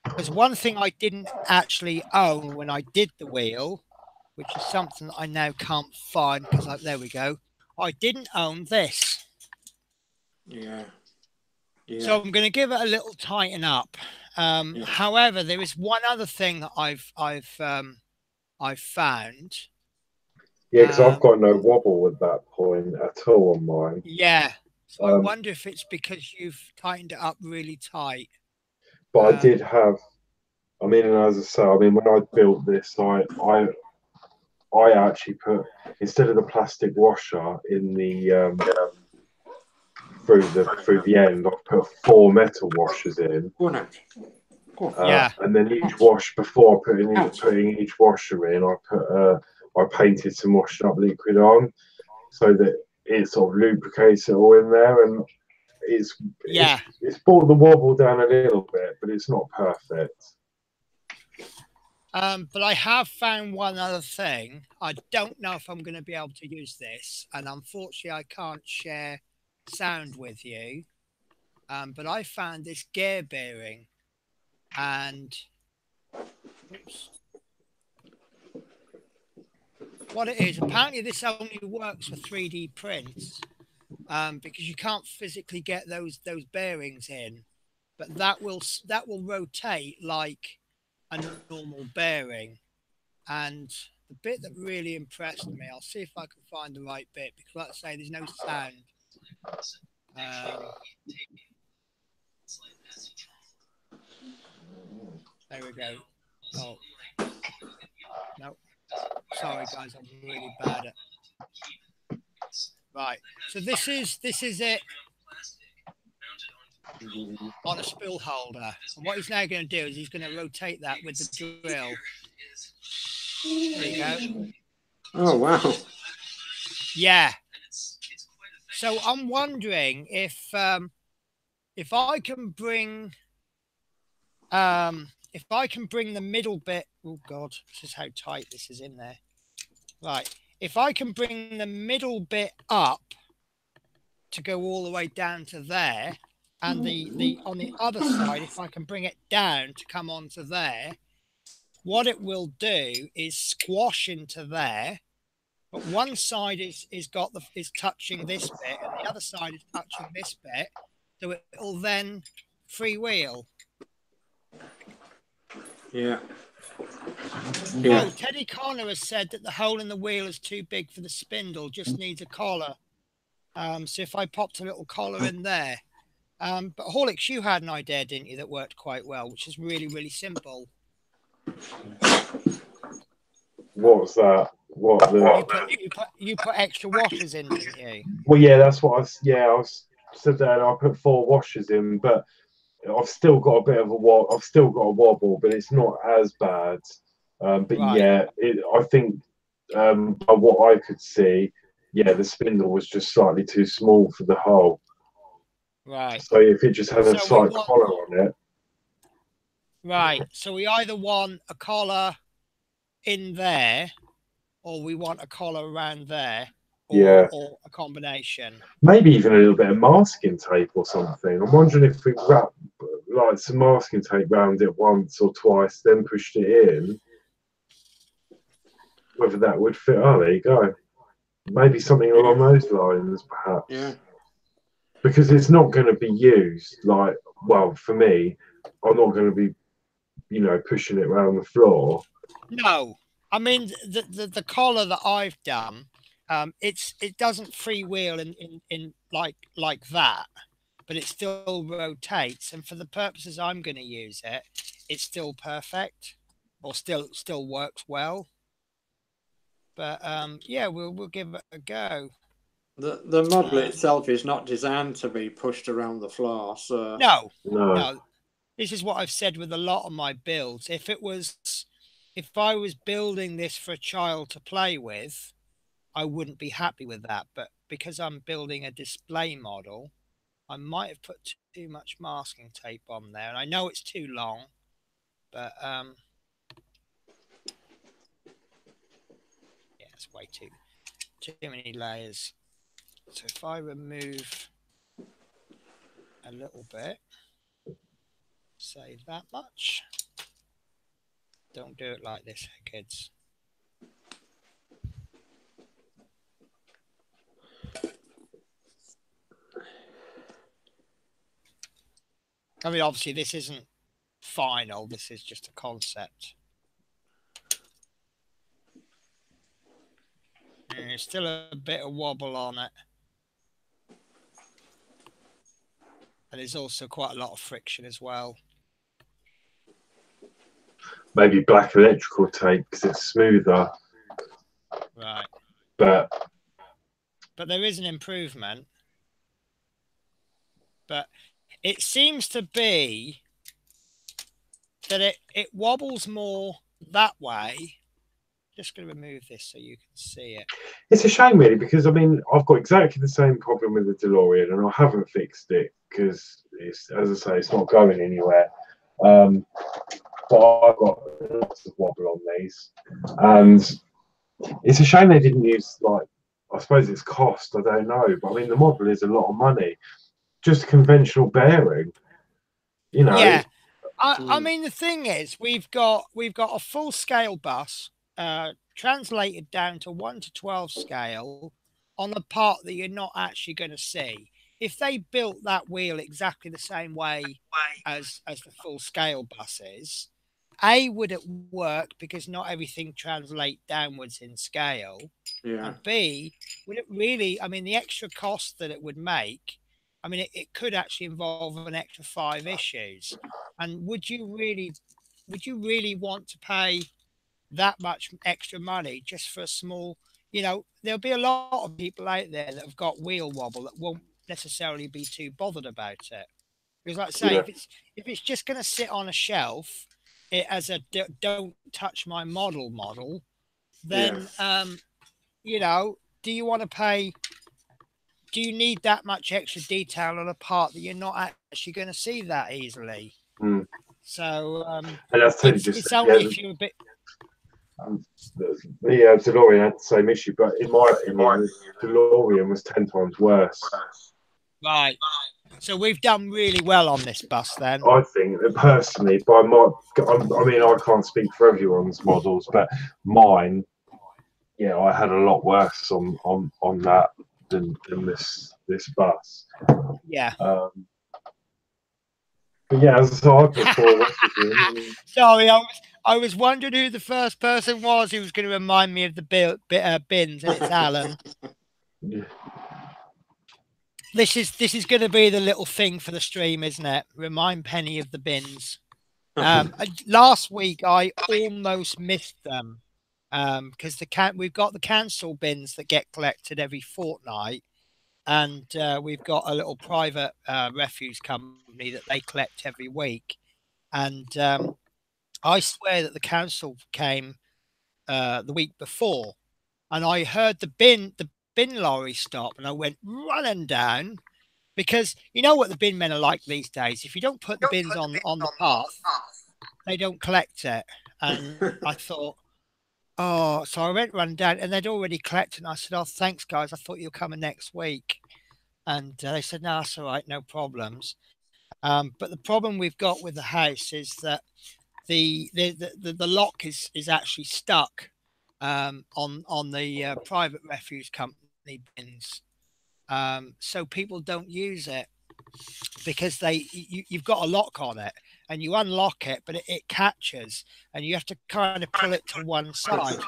because one thing I didn't actually own when I did the wheel, which is something that I now can't find because there we go. I didn't own this. Yeah. So I'm going to give it a little tighten up. However, there is one other thing that I've found. Yeah, because I've got no wobble at that point at all on mine. Yeah. So I wonder if it's because you've tightened it up really tight. But I did have, I mean, and as I say, I mean, when I built this, I actually put, instead of the plastic washer in the through the end, I've put 4 metal washers in. Yeah. And then each wash, before putting each washer in, I I painted some washed up liquid on so that it sort of lubricates it all in there, and it's brought the wobble down a little bit, but it's not perfect. But I have found one other thing. I don't know if I'm going to be able to use this, and unfortunately I can't share sound with you. But I found this gear bearing, and oops, what it is, apparently this only works for 3D prints, because you can't physically get those bearings in, but that will rotate like a normal bearing. And the bit that really impressed me, I'll see if I can find the right bit, because like I say, there's no sound. There we go. Oh, no. Sorry, guys, I'm really bad at. Right. So this is it on a spill holder. And what he's now going to do is he's going to rotate that with the drill. There you go. Oh, wow. Yeah. So I'm wondering if I can bring the middle bit. Oh God, this is how tight this is in there. Right. If I can bring the middle bit up to go all the way down to there, and the on the other side, if I can bring it down to come onto there, what it will do is squash into there. But one side is touching this bit, and the other side is touching this bit, so it will then freewheel. Yeah. Oh, Teddy Connor has said that the hole in the wheel is too big for the spindle, just needs a collar. So if I popped a little collar in there. But Horlicks, you had an idea, didn't you, that worked quite well, which is really, really simple. What was that? You put extra washers in, didn't you? Well, yeah, that's what I was said there, and I put 4 washers in, but I've still got a bit of a wobble. I've still got a wobble, but it's not as bad. But right. Yeah, I think by what I could see, yeah, the spindle was just slightly too small for the hole. Right. So if it just had a slight collar on it. Right. So we either want a collar in there, or we want a collar around there, or a combination. Maybe even a little bit of masking tape or something. I'm wondering if we wrap like some masking tape round it once or twice, then pushed it in. Whether that would fit. Oh, there you go. Maybe something along those lines, perhaps. Yeah. Because it's not going to be used like, well, for me, I'm not going to be, pushing it around the floor. No, I mean the collar that I've done, it doesn't freewheel in like that, but it still rotates, and for the purposes I'm going to use it, it's still perfect, or still works well. But yeah, we'll give it a go. The model itself is not designed to be pushed around the floor, so no. This is what I've said with a lot of my builds. If I was building this for a child to play with, I wouldn't be happy with that. But because I'm building a display model, I might have put too much masking tape on there, and I know it's too long, but yeah, it's way too many layers. So if I remove a little bit, say that much. Don't do it like this, kids. I mean, obviously, this isn't final. This is just a concept. And there's still a bit of wobble on it. And there's also quite a lot of friction as well. Maybe black electrical tape because it's smoother. Right. But there is an improvement. But it seems to be that it wobbles more that way just going to remove this so you can see it. It's a shame, really, because I mean, I've got exactly the same problem with the DeLorean, and I haven't fixed it because it's, as I say, it's not going anywhere. But I've got lots of wobble on these, and it's a shame they didn't use, like, I suppose it's cost, I don't know, but I mean, the model is a lot of money. Just a conventional bearing, you know. Yeah, I mean, the thing is, we've got a full scale bus, translated down to 1 to 12 scale on a part that you're not actually going to see. If they built that wheel exactly the same way as the full scale buses, A, would it work because not everything translate downwards in scale? Yeah. And B, would it really, I mean, the extra cost that it would make, I mean, it could actually involve an extra 5 issues. And would you really want to pay that much extra money just for a small, there'll be a lot of people out there that have got wheel wobble that won't necessarily be too bothered about it. Because like I say, Yeah. if it's just going to sit on a shelf as a don't touch my model, then do you want to pay? Do you need that much extra detail on a part that you're not actually going to see that easily? So and that's totally it's only if you're a bit. The DeLorean had the same issue, but in my opinion, the DeLorean was 10 times worse. Right. So we've done really well on this bus then. I think personally, I mean, I can't speak for everyone's models, but mine, yeah, I had a lot worse on that than this bus. Yeah. But yeah, so I put 4 Sorry, I was wondering who the first person was who was going to remind me of the bins, and it's Alan. Yeah. This is going to be the little thing for the stream, isn't it? Remind Penny of the bins. Last week I almost missed them because we've got the council bins that get collected every fortnight, and we've got a little private refuse company that they collect every week. And I swear that the council came the week before, and I heard the bin lorry stop, and I went running down because you know what the bin men are like these days. If you don't put the bins on the path, they don't collect it. And I thought, oh, so I went running down, and they'd already collected. And I said, oh, thanks, guys. I thought you were coming next week. And they said, no, that's all right, no problems. But the problem we've got with the house is that the lock is actually stuck on the private refuse company bins, so people don't use it because you've got a lock on it and you unlock it, but it catches and you have to kind of pull it to one side.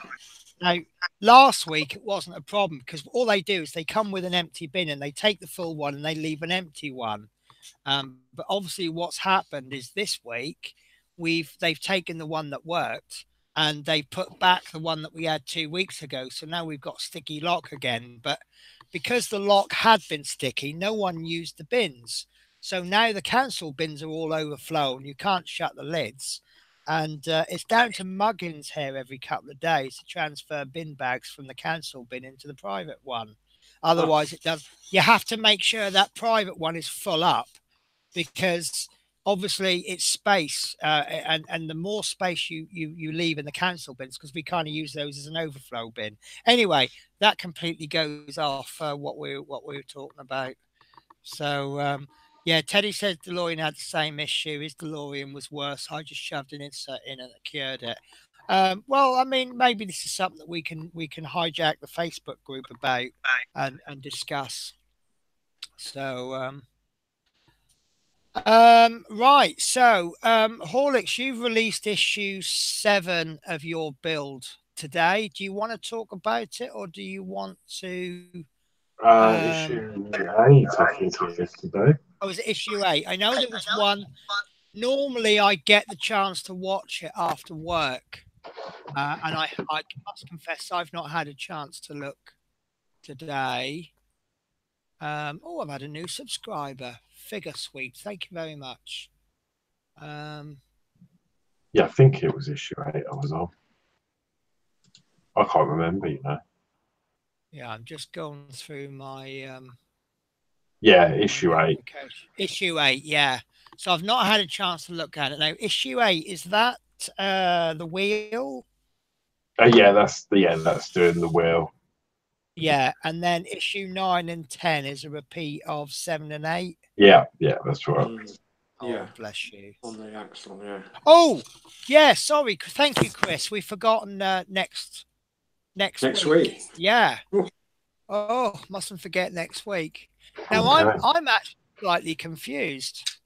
Now, last week it wasn't a problem because all they do is they come with an empty bin and they take the full one and they leave an empty one. But obviously what's happened is this week they've taken the one that worked and they put back the one that we had 2 weeks ago. So now we've got sticky lock again. But because the lock had been sticky, no one used the bins. So now the council bins are all overflown. You can't shut the lids. And it's down to Muggins here every couple of days to transfer bin bags from the council bin into the private one. Otherwise, it does. You have to make sure that private one is full up because obviously it's space, and the more space you leave in the council bins, because we kind of use those as an overflow bin. Anyway, that completely goes off what we were talking about. So yeah, Teddy said DeLorean had the same issue. His DeLorean was worse. I just shoved an insert in and it cured it. Well, I mean, maybe this is something that we can hijack the Facebook group about and discuss. So right. So Horlicks, you've released issue 7 of your build today. Do you want to talk about it, or do you want to issue 8, I think it is today. Oh, is it issue 8? I know there was one. Normally I get the chance to watch it after work, and I must confess I've not had a chance to look today. Oh, I've had a new subscriber. Figure Sweet. Thank you very much. Yeah, I think it was issue 8 I was on. I can't remember, Yeah, I'm just going through my Yeah, issue 8. Issue 8, yeah. So I've not had a chance to look at it now. Issue 8, is that the wheel? Yeah, that's doing the wheel. Yeah, and then issue 9 and 10 is a repeat of 7 and 8. Yeah, that's right. Yeah. Oh, bless you. On the axle, yeah. Oh, yeah, sorry. Thank you, Chris. We've forgotten next week. Yeah. Ooh. Oh, mustn't forget next week. Now Okay. I'm actually slightly confused.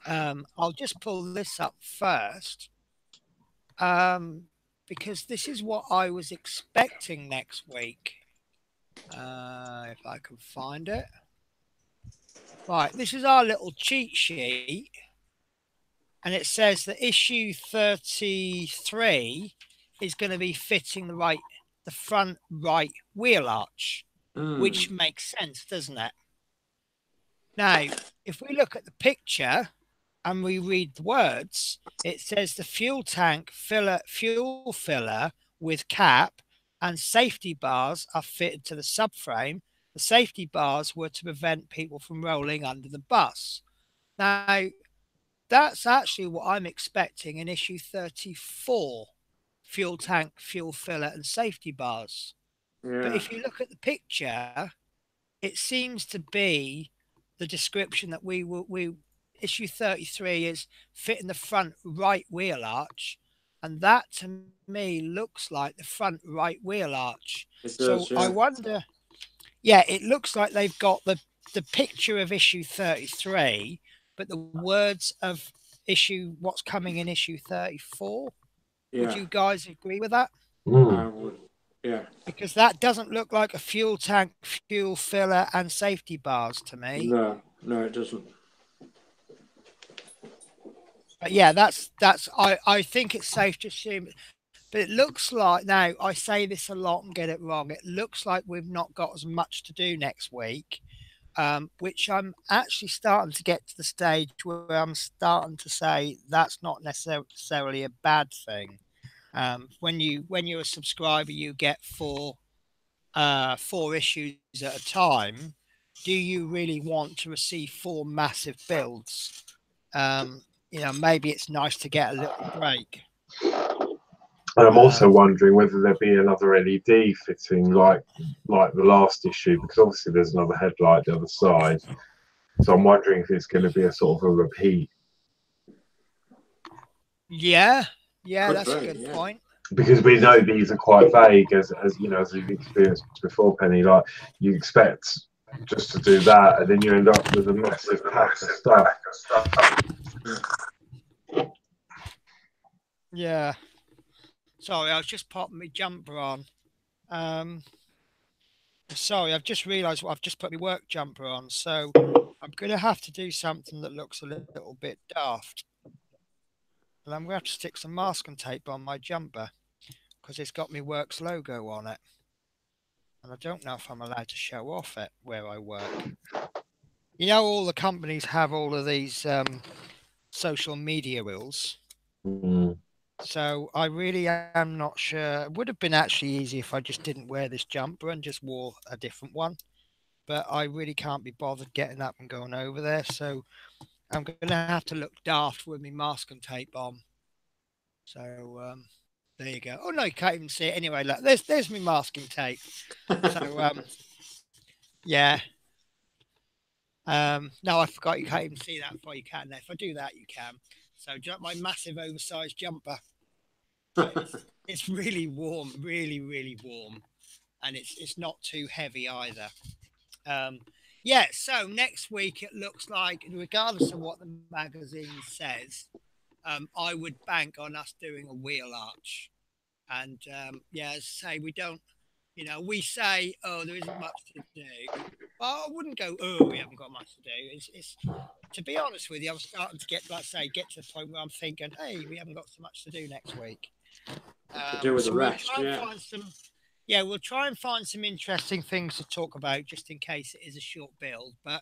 I'll just pull this up first. Because this is what I was expecting next week. If I can find it. Right, this is our little cheat sheet. And it says that issue 33 is going to be fitting the front right wheel arch, which makes sense, doesn't it? Now, if we look at the picture and we read the words, it says the fuel tank fuel filler with cap and safety bars are fitted to the subframe. The safety bars were to prevent people from rolling under the bus. Now, that's actually what I'm expecting in issue 34. Fuel tank, fuel filler and safety bars. Yeah. But if you look at the picture, it seems to be the description that we issue 33 is fitting the front right wheel arch, and that to me looks like the front right wheel arch. It does, so I wonder, it looks like they've got the picture of issue 33, but the words of what's coming in issue 34. Would you guys agree with that? I would. Yeah. Because that doesn't look like a fuel tank, fuel filler, and safety bars to me. No, it doesn't. But yeah, that's I think it's safe to assume. But it looks like, now I say this a lot and get it wrong, it looks like we've not got as much to do next week, which I'm actually starting to get to the stage where I'm starting to say that's not necessarily a bad thing. When you're a subscriber, you get four issues at a time. Do you really want to receive 4 massive builds? Maybe it's nice to get a little break. And I'm also wondering whether there'd be another LED fitting like the last issue, because obviously there's another headlight the other side. So I'm wondering if it's going to be a sort of a repeat. Yeah, that's a good point. Because we know these are quite vague, as you've experienced before, Penny. Like, you expect just to do that, and then you end up with a massive pack of stuff. Yeah. Sorry, I was just popping my jumper on. Sorry, I've just realised I've just put my work jumper on, so I'm going to have to do something that looks a little bit daft. And I'm going to have to stick some masking tape on my jumper because it's got my works logo on it. And I don't know if I'm allowed to show off it where I work. All the companies have all of these social media rules. So I really am not sure. It would have been actually easy if I just didn't wear this jumper and just wore a different one. But I really can't be bothered getting up and going over there. So I'm going to have to look daft with my masking tape on. So there you go. Oh, no, you can't even see it. Anyway, look, there's my masking tape. So, yeah. No, I forgot you can't even see that before you can. If I do that, you can. So, do you like my massive oversized jumper? It's really warm, really, really warm. And it's not too heavy either. So next week it looks like, regardless of what the magazine says, I would bank on us doing a wheel arch. And as I say, we don't, we say, oh, there isn't much to do. Well, I wouldn't go, oh, we haven't got much to do. It's to be honest with you, I'm starting to get to the point where I'm thinking, hey, we haven't got so much to do next week. To do with the rest, we'll try and find some interesting things to talk about just in case it is a short build. But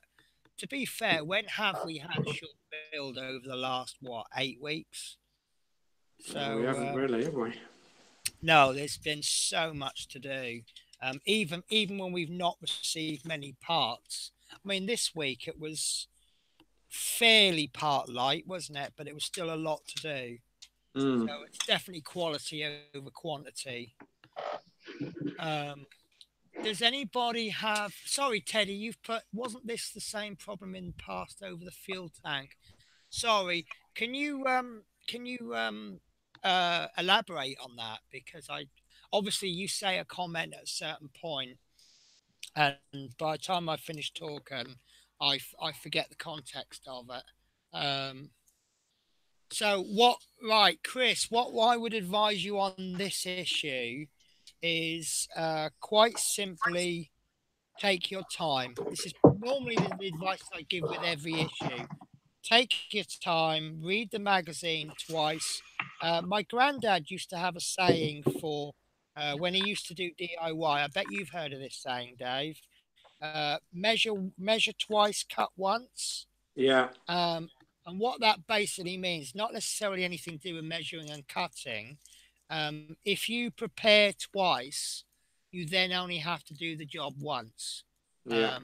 to be fair, when have we had a short build over the last, 8 weeks? So we haven't really, have we? No, there's been so much to do. Even when we've not received many parts. I mean, this week it was fairly part light, wasn't it? But it was still a lot to do. Mm. So it's definitely quality over quantity. Does anybody have? Sorry, Teddy, you've put. Wasn't this the same problem in the past over the fuel tank? Sorry, can you elaborate on that? Because I obviously you say a comment at a certain point, and by the time I finish talking, I forget the context of it. Um, so what? Right, Chris, what I would advise you on this issue is quite simply take your time. This is normally the advice I give with every issue. Take your time, read the magazine twice. My granddad used to have a saying for when he used to do DIY. I bet you've heard of this saying, Dave. Measure twice, cut once. Yeah. And what that basically means, not necessarily anything to do with measuring and cutting. If you prepare twice, you then only have to do the job once. Yeah.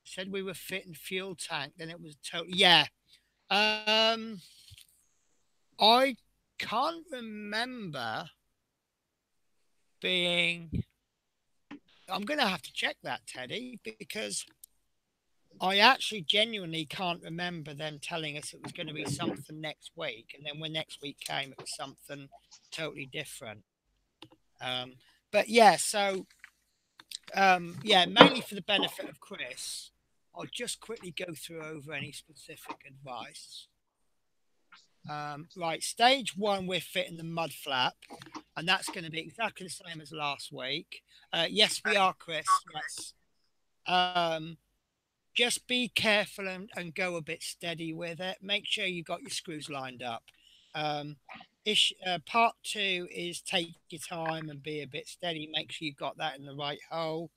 Said we were fitting fuel tank, then it was total. Yeah. I can't remember being. I'm going to have to check that, Teddy, because I actually genuinely can't remember them telling us it was going to be something next week. And then when next week came, it was something totally different. But yeah, so yeah, mainly for the benefit of Chris, I'll just quickly go through over any specific advice. Right, stage one, we're fitting the mud flap, and that's going to be exactly the same as last week. Yes, we are, Chris. Yes. Just be careful and go a bit steady with it. Make sure you got your screws lined up. Part two is take your time and be a bit steady. Make sure you've got that in the right hole.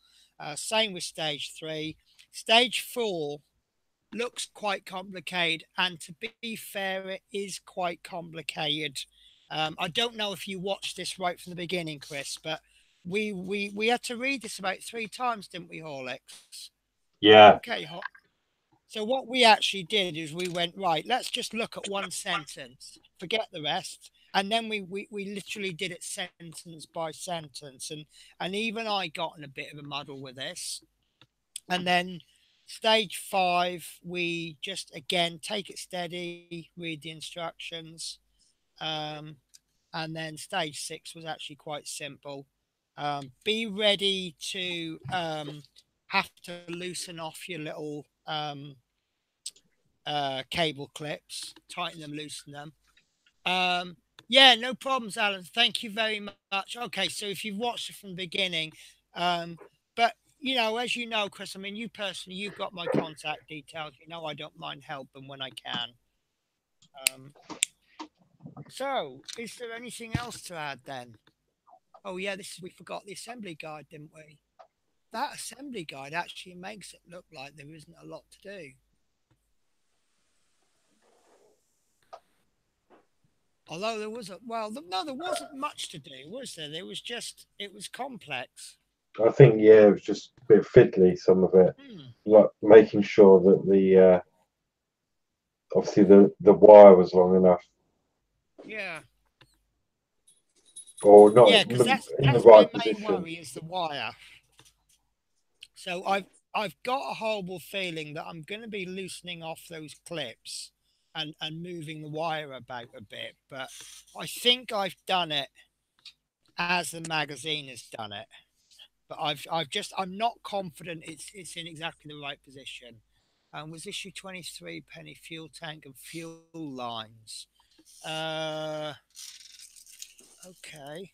Same with stage three. Stage four looks quite complicated, and to be fair, it is quite complicated. I don't know if you watched this right from the beginning, Chris, but we had to read this about 3 times, didn't we, Horlicks? Yeah. Okay. So what we actually did is we went, right, let's just look at one sentence, forget the rest. And then we literally did it sentence by sentence. And even I got in a bit of a muddle with this. And then stage five, we just, again, take it steady, read the instructions. And then stage six was actually quite simple. Be ready to have to loosen off your little cable clips, tighten them, loosen them. Yeah, no problems, Alan. Thank you very much. Okay, so if you've watched it from the beginning, but you know, as you know, Chris, I mean, you personally, you've got my contact details. You know, I don't mind helping when I can. So, is there anything else to add then? Oh yeah, we forgot the assembly guide, didn't we? That assembly guide actually makes it look like there isn't a lot to do. Although there was no, there wasn't much to do, was there? There was just, it was complex. I think, yeah, it was just a bit fiddly, some of it. Like making sure that the obviously the wire was long enough. Yeah. Or not, yeah, because that's in the my right main position. worry is the wire. So I've got a horrible feeling that I'm going to be loosening off those clips and moving the wire about a bit. But I think I've done it as the magazine has done it. But I'm not confident it's in exactly the right position. Was issue 23 penny fuel tank and fuel lines. Okay.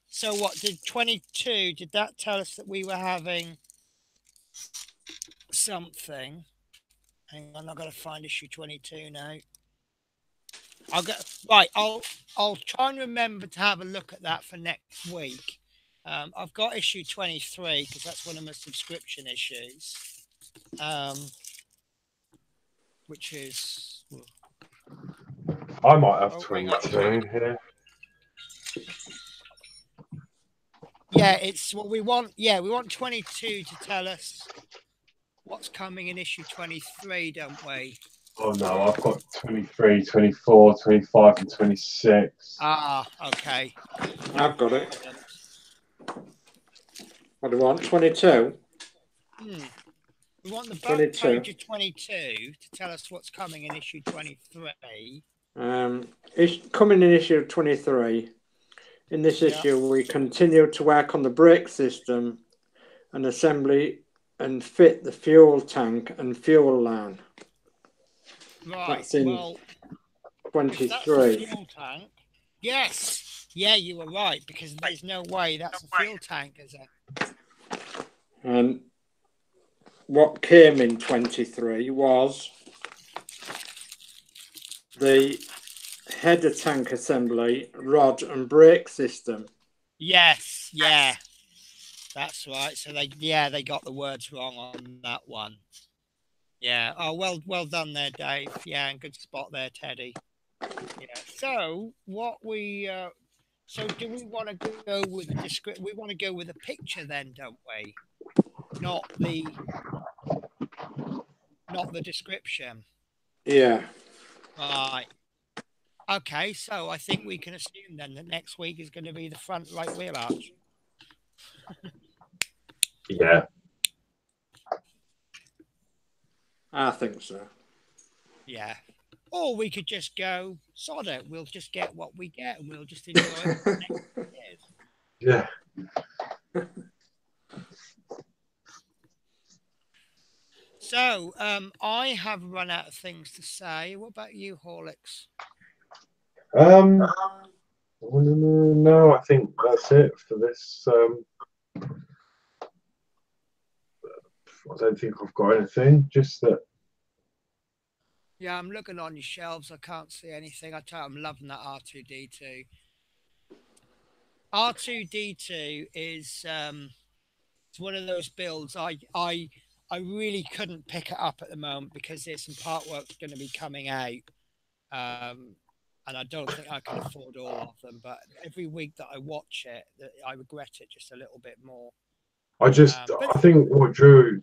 So what did 22? Did that tell us that we were having something? Hang on, I've got to find issue 22 now. I'll try and remember to have a look at that for next week. I've got issue 23 because that's one of my subscription issues. Which is, I might have 22 here. Yeah, it's what we want. Yeah, we want 22 to tell us what's coming in issue 23, don't we? Oh no, I've got 23, 24, 25, and 26. Ah, okay. I've got it. What do you want? 22? We want the back 22. page of 22 to tell us what's coming in issue 23. Coming in issue 23. In this issue, we continue to work on the brake system and assembly and fit the fuel tank and fuel line. Right. That's in well, 23. If that's the fuel tank. Yes. Yeah, you were right, because there's no way that's a fuel tank, is it? And what came in 23 was the header tank assembly, rod and brake system. Yes, yeah. That's right. So they got the words wrong on that one. Yeah. Oh, well done there, Dave. Yeah, and good spot there, Teddy. Yeah. So what we so do we want to go with the description? We want to go with a picture then, don't we? Not the description. Yeah. Right. Okay, so I think we can assume then that next week is going to be the front right wheel arch. Yeah. I think so. Yeah. Or we could just go, sod it, we'll just get what we get and we'll just enjoy it for the next years. Yeah. So, I have run out of things to say. What about you, Horlicks? No, I think that's it for this. I don't think I've got anything. Just that. Yeah, I'm looking on your shelves. I can't see anything. I tell you, I'm loving that R2D2. R2D2 is it's one of those builds I really couldn't pick it up at the moment because there's some part work's going to be coming out, and I don't think I can afford all of them. But every week that I watch it, I regret it just a little bit more. I think what Drew.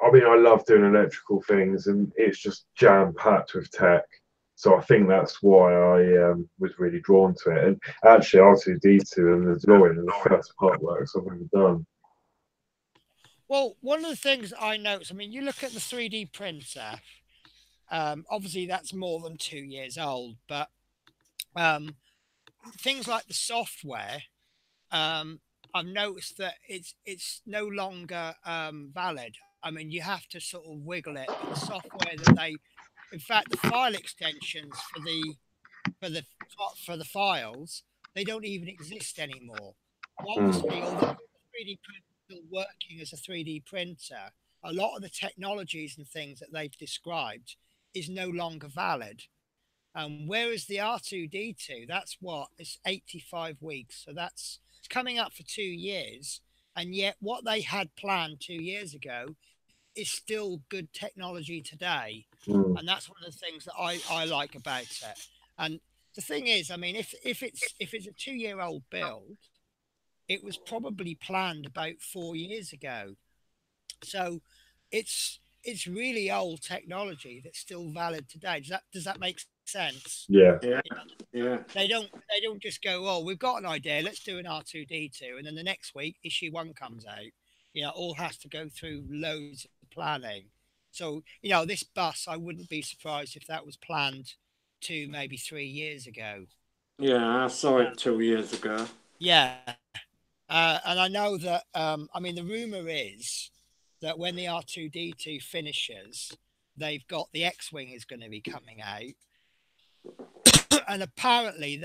I mean, I love doing electrical things, and it's just jam packed with tech. So I think that's why I was really drawn to it. And actually, R2D2 and the drawing are the first part works I've ever done. Well, one of the things I noticed, I mean, you look at the 3D printer. Obviously, that's more than 2 years old, but things like the software, I've noticed that it's no longer valid. I mean, you have to sort of wiggle it. But the software that in fact, the file extensions for the files, they don't even exist anymore. Obviously, although the 3D printer is still working as a 3D printer, a lot of the technologies and things that they've described is no longer valid. Whereas the R2D2, that's what it's 85 weeks, so it's coming up for 2 years, and yet what they had planned 2 years ago is still good technology today, and that's one of the things that I like about it. And the thing is, I mean, if it's a 2-year-old build, it was probably planned about 4 years ago, so it's really old technology that's still valid today. Does that make sense? Yeah. Yeah. They don't just go, oh, we've got an idea, let's do an R2D2, and then the next week issue 1 comes out. It all has to go through loads of planning. So, this bus, I wouldn't be surprised if that was planned 2, maybe 3 years ago. Yeah, I saw it 2 years ago. Yeah. And I know that, I mean, the rumor is that when the R2D2 finishes, they've got the X-Wing is going to be coming out. And apparently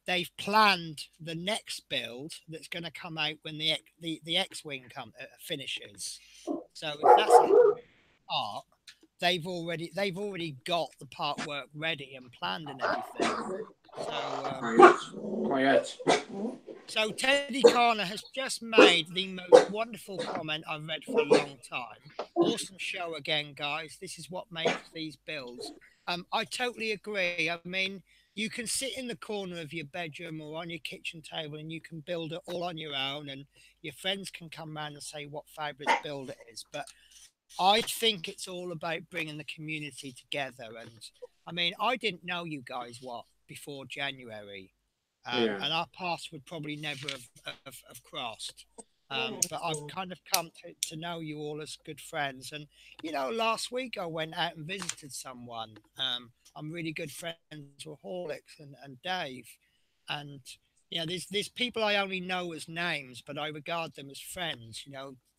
they've planned the next build that's going to come out when the X-Wing finishes. So if that's a part, they've already got the part work ready and planned and everything. So Quiet. So Teddy Carner has just made the most wonderful comment I've read for a long time. Awesome show again, guys. This is what makes these builds. I totally agree. I mean, you can sit in the corner of your bedroom or on your kitchen table and you can build it all on your own, and your friends can come round and say what fabulous build it is. But I think it's all about bringing the community together. And I mean, I didn't know you guys before January, Yeah. and our paths would probably never have crossed. But I've kind of come to know you all as good friends. And last week I went out and visited someone. I'm really good friends with Horlicks and Dave, and there's people I only know as names, but I regard them as friends.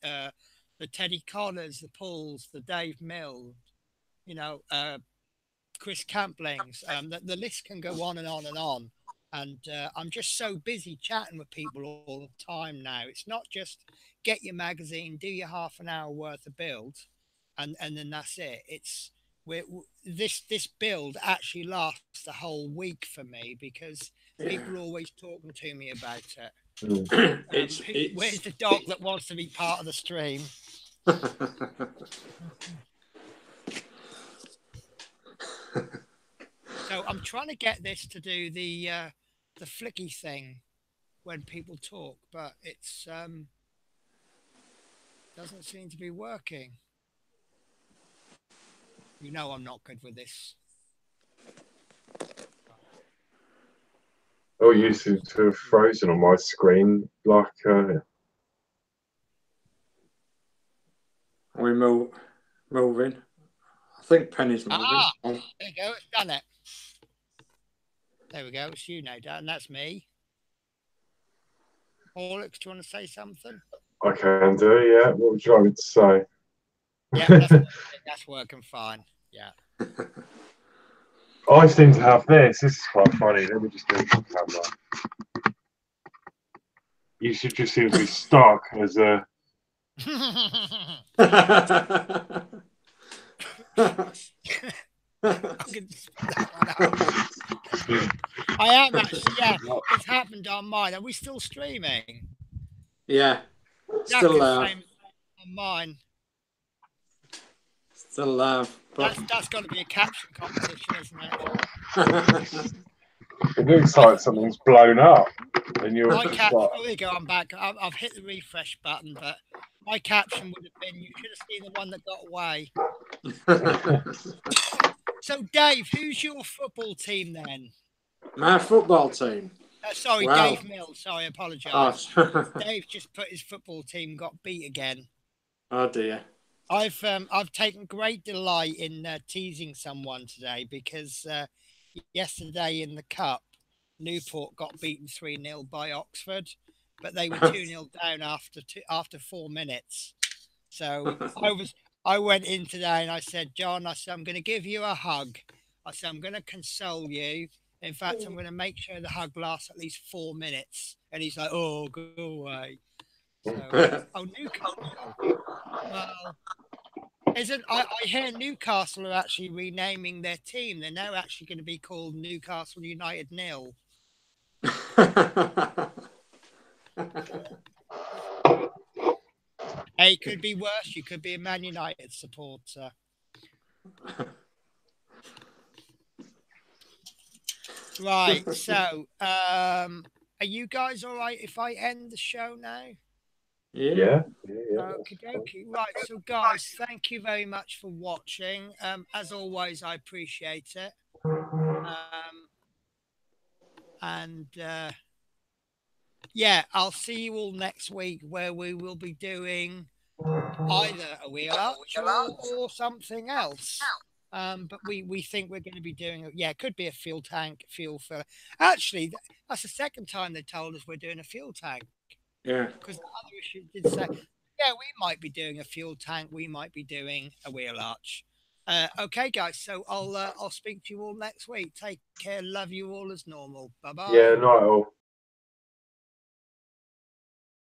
The Teddy Connors, the Pauls, the Dave Mill, you know, uh, Chris Camplings. The list can go on and on and on. And I'm just so busy chatting with people all the time now. It's not just get your magazine, do your half an hour worth of build, and then that's it. This build actually lasts the whole week for me because people are always talking to me about it. Where's the dog that wants to be part of the stream? So I'm trying to get this to do the flicky thing when people talk, but it's doesn't seem to be working. I'm not good with this. Oh, you seem to have frozen on my screen like We moving. I think Penny's moving. There you go. It's done it. There we go. It's you now, Dan. And that's me. Horlicks, do you want to say something? I can do, yeah. What would you like me to say? Yeah, that's working fine. Yeah. I seem to have this. This is quite funny. Let me just do it on camera. You should just seem to be stuck as a. I am actually, yeah. It's happened on mine. Are we still streaming? Yeah. Still live. On mine. Still live. That's got to be a caption competition, isn't it? It looks like something's blown up. And you're oh, there you go. I'm back. I've hit the refresh button, but my caption would have been, you should have seen the one that got away. So, Dave, who's your football team then? My football team? Sorry, wow. Dave Mills. Sorry, I apologise. Oh. Dave just put his football team got beat again. Oh, dear. I've taken great delight in teasing someone today because yesterday in the Cup, Newport got beaten 3-0 by Oxford, but they were 2-0 down after 4 minutes. So I went in today and I said, John, I'm going to give you a hug. I said, I'm going to console you. In fact, I'm going to make sure the hug lasts at least 4 minutes. And he's like, oh, go away. So, Newcastle. Well, I hear Newcastle are actually renaming their team. They're now actually going to be called Newcastle United Nil. Hey, it could be worse. You could be a Man United supporter. Right. So, are you guys all right if I end the show now? Yeah. Okie dokie. Right. So, guys, thank you very much for watching. As always, I appreciate it. Yeah, I'll see you all next week where we will be doing either a wheel arch or something else. But we think we're going to be doing it could be a fuel tank, fuel filler. Actually, that's the second time they told us we're doing a fuel tank. Yeah. Because the other issue did say, yeah, we might be doing a fuel tank, we might be doing a wheel arch. Okay, guys. So I'll speak to you all next week. Take care. Love you all as normal. Bye bye. Yeah, night all.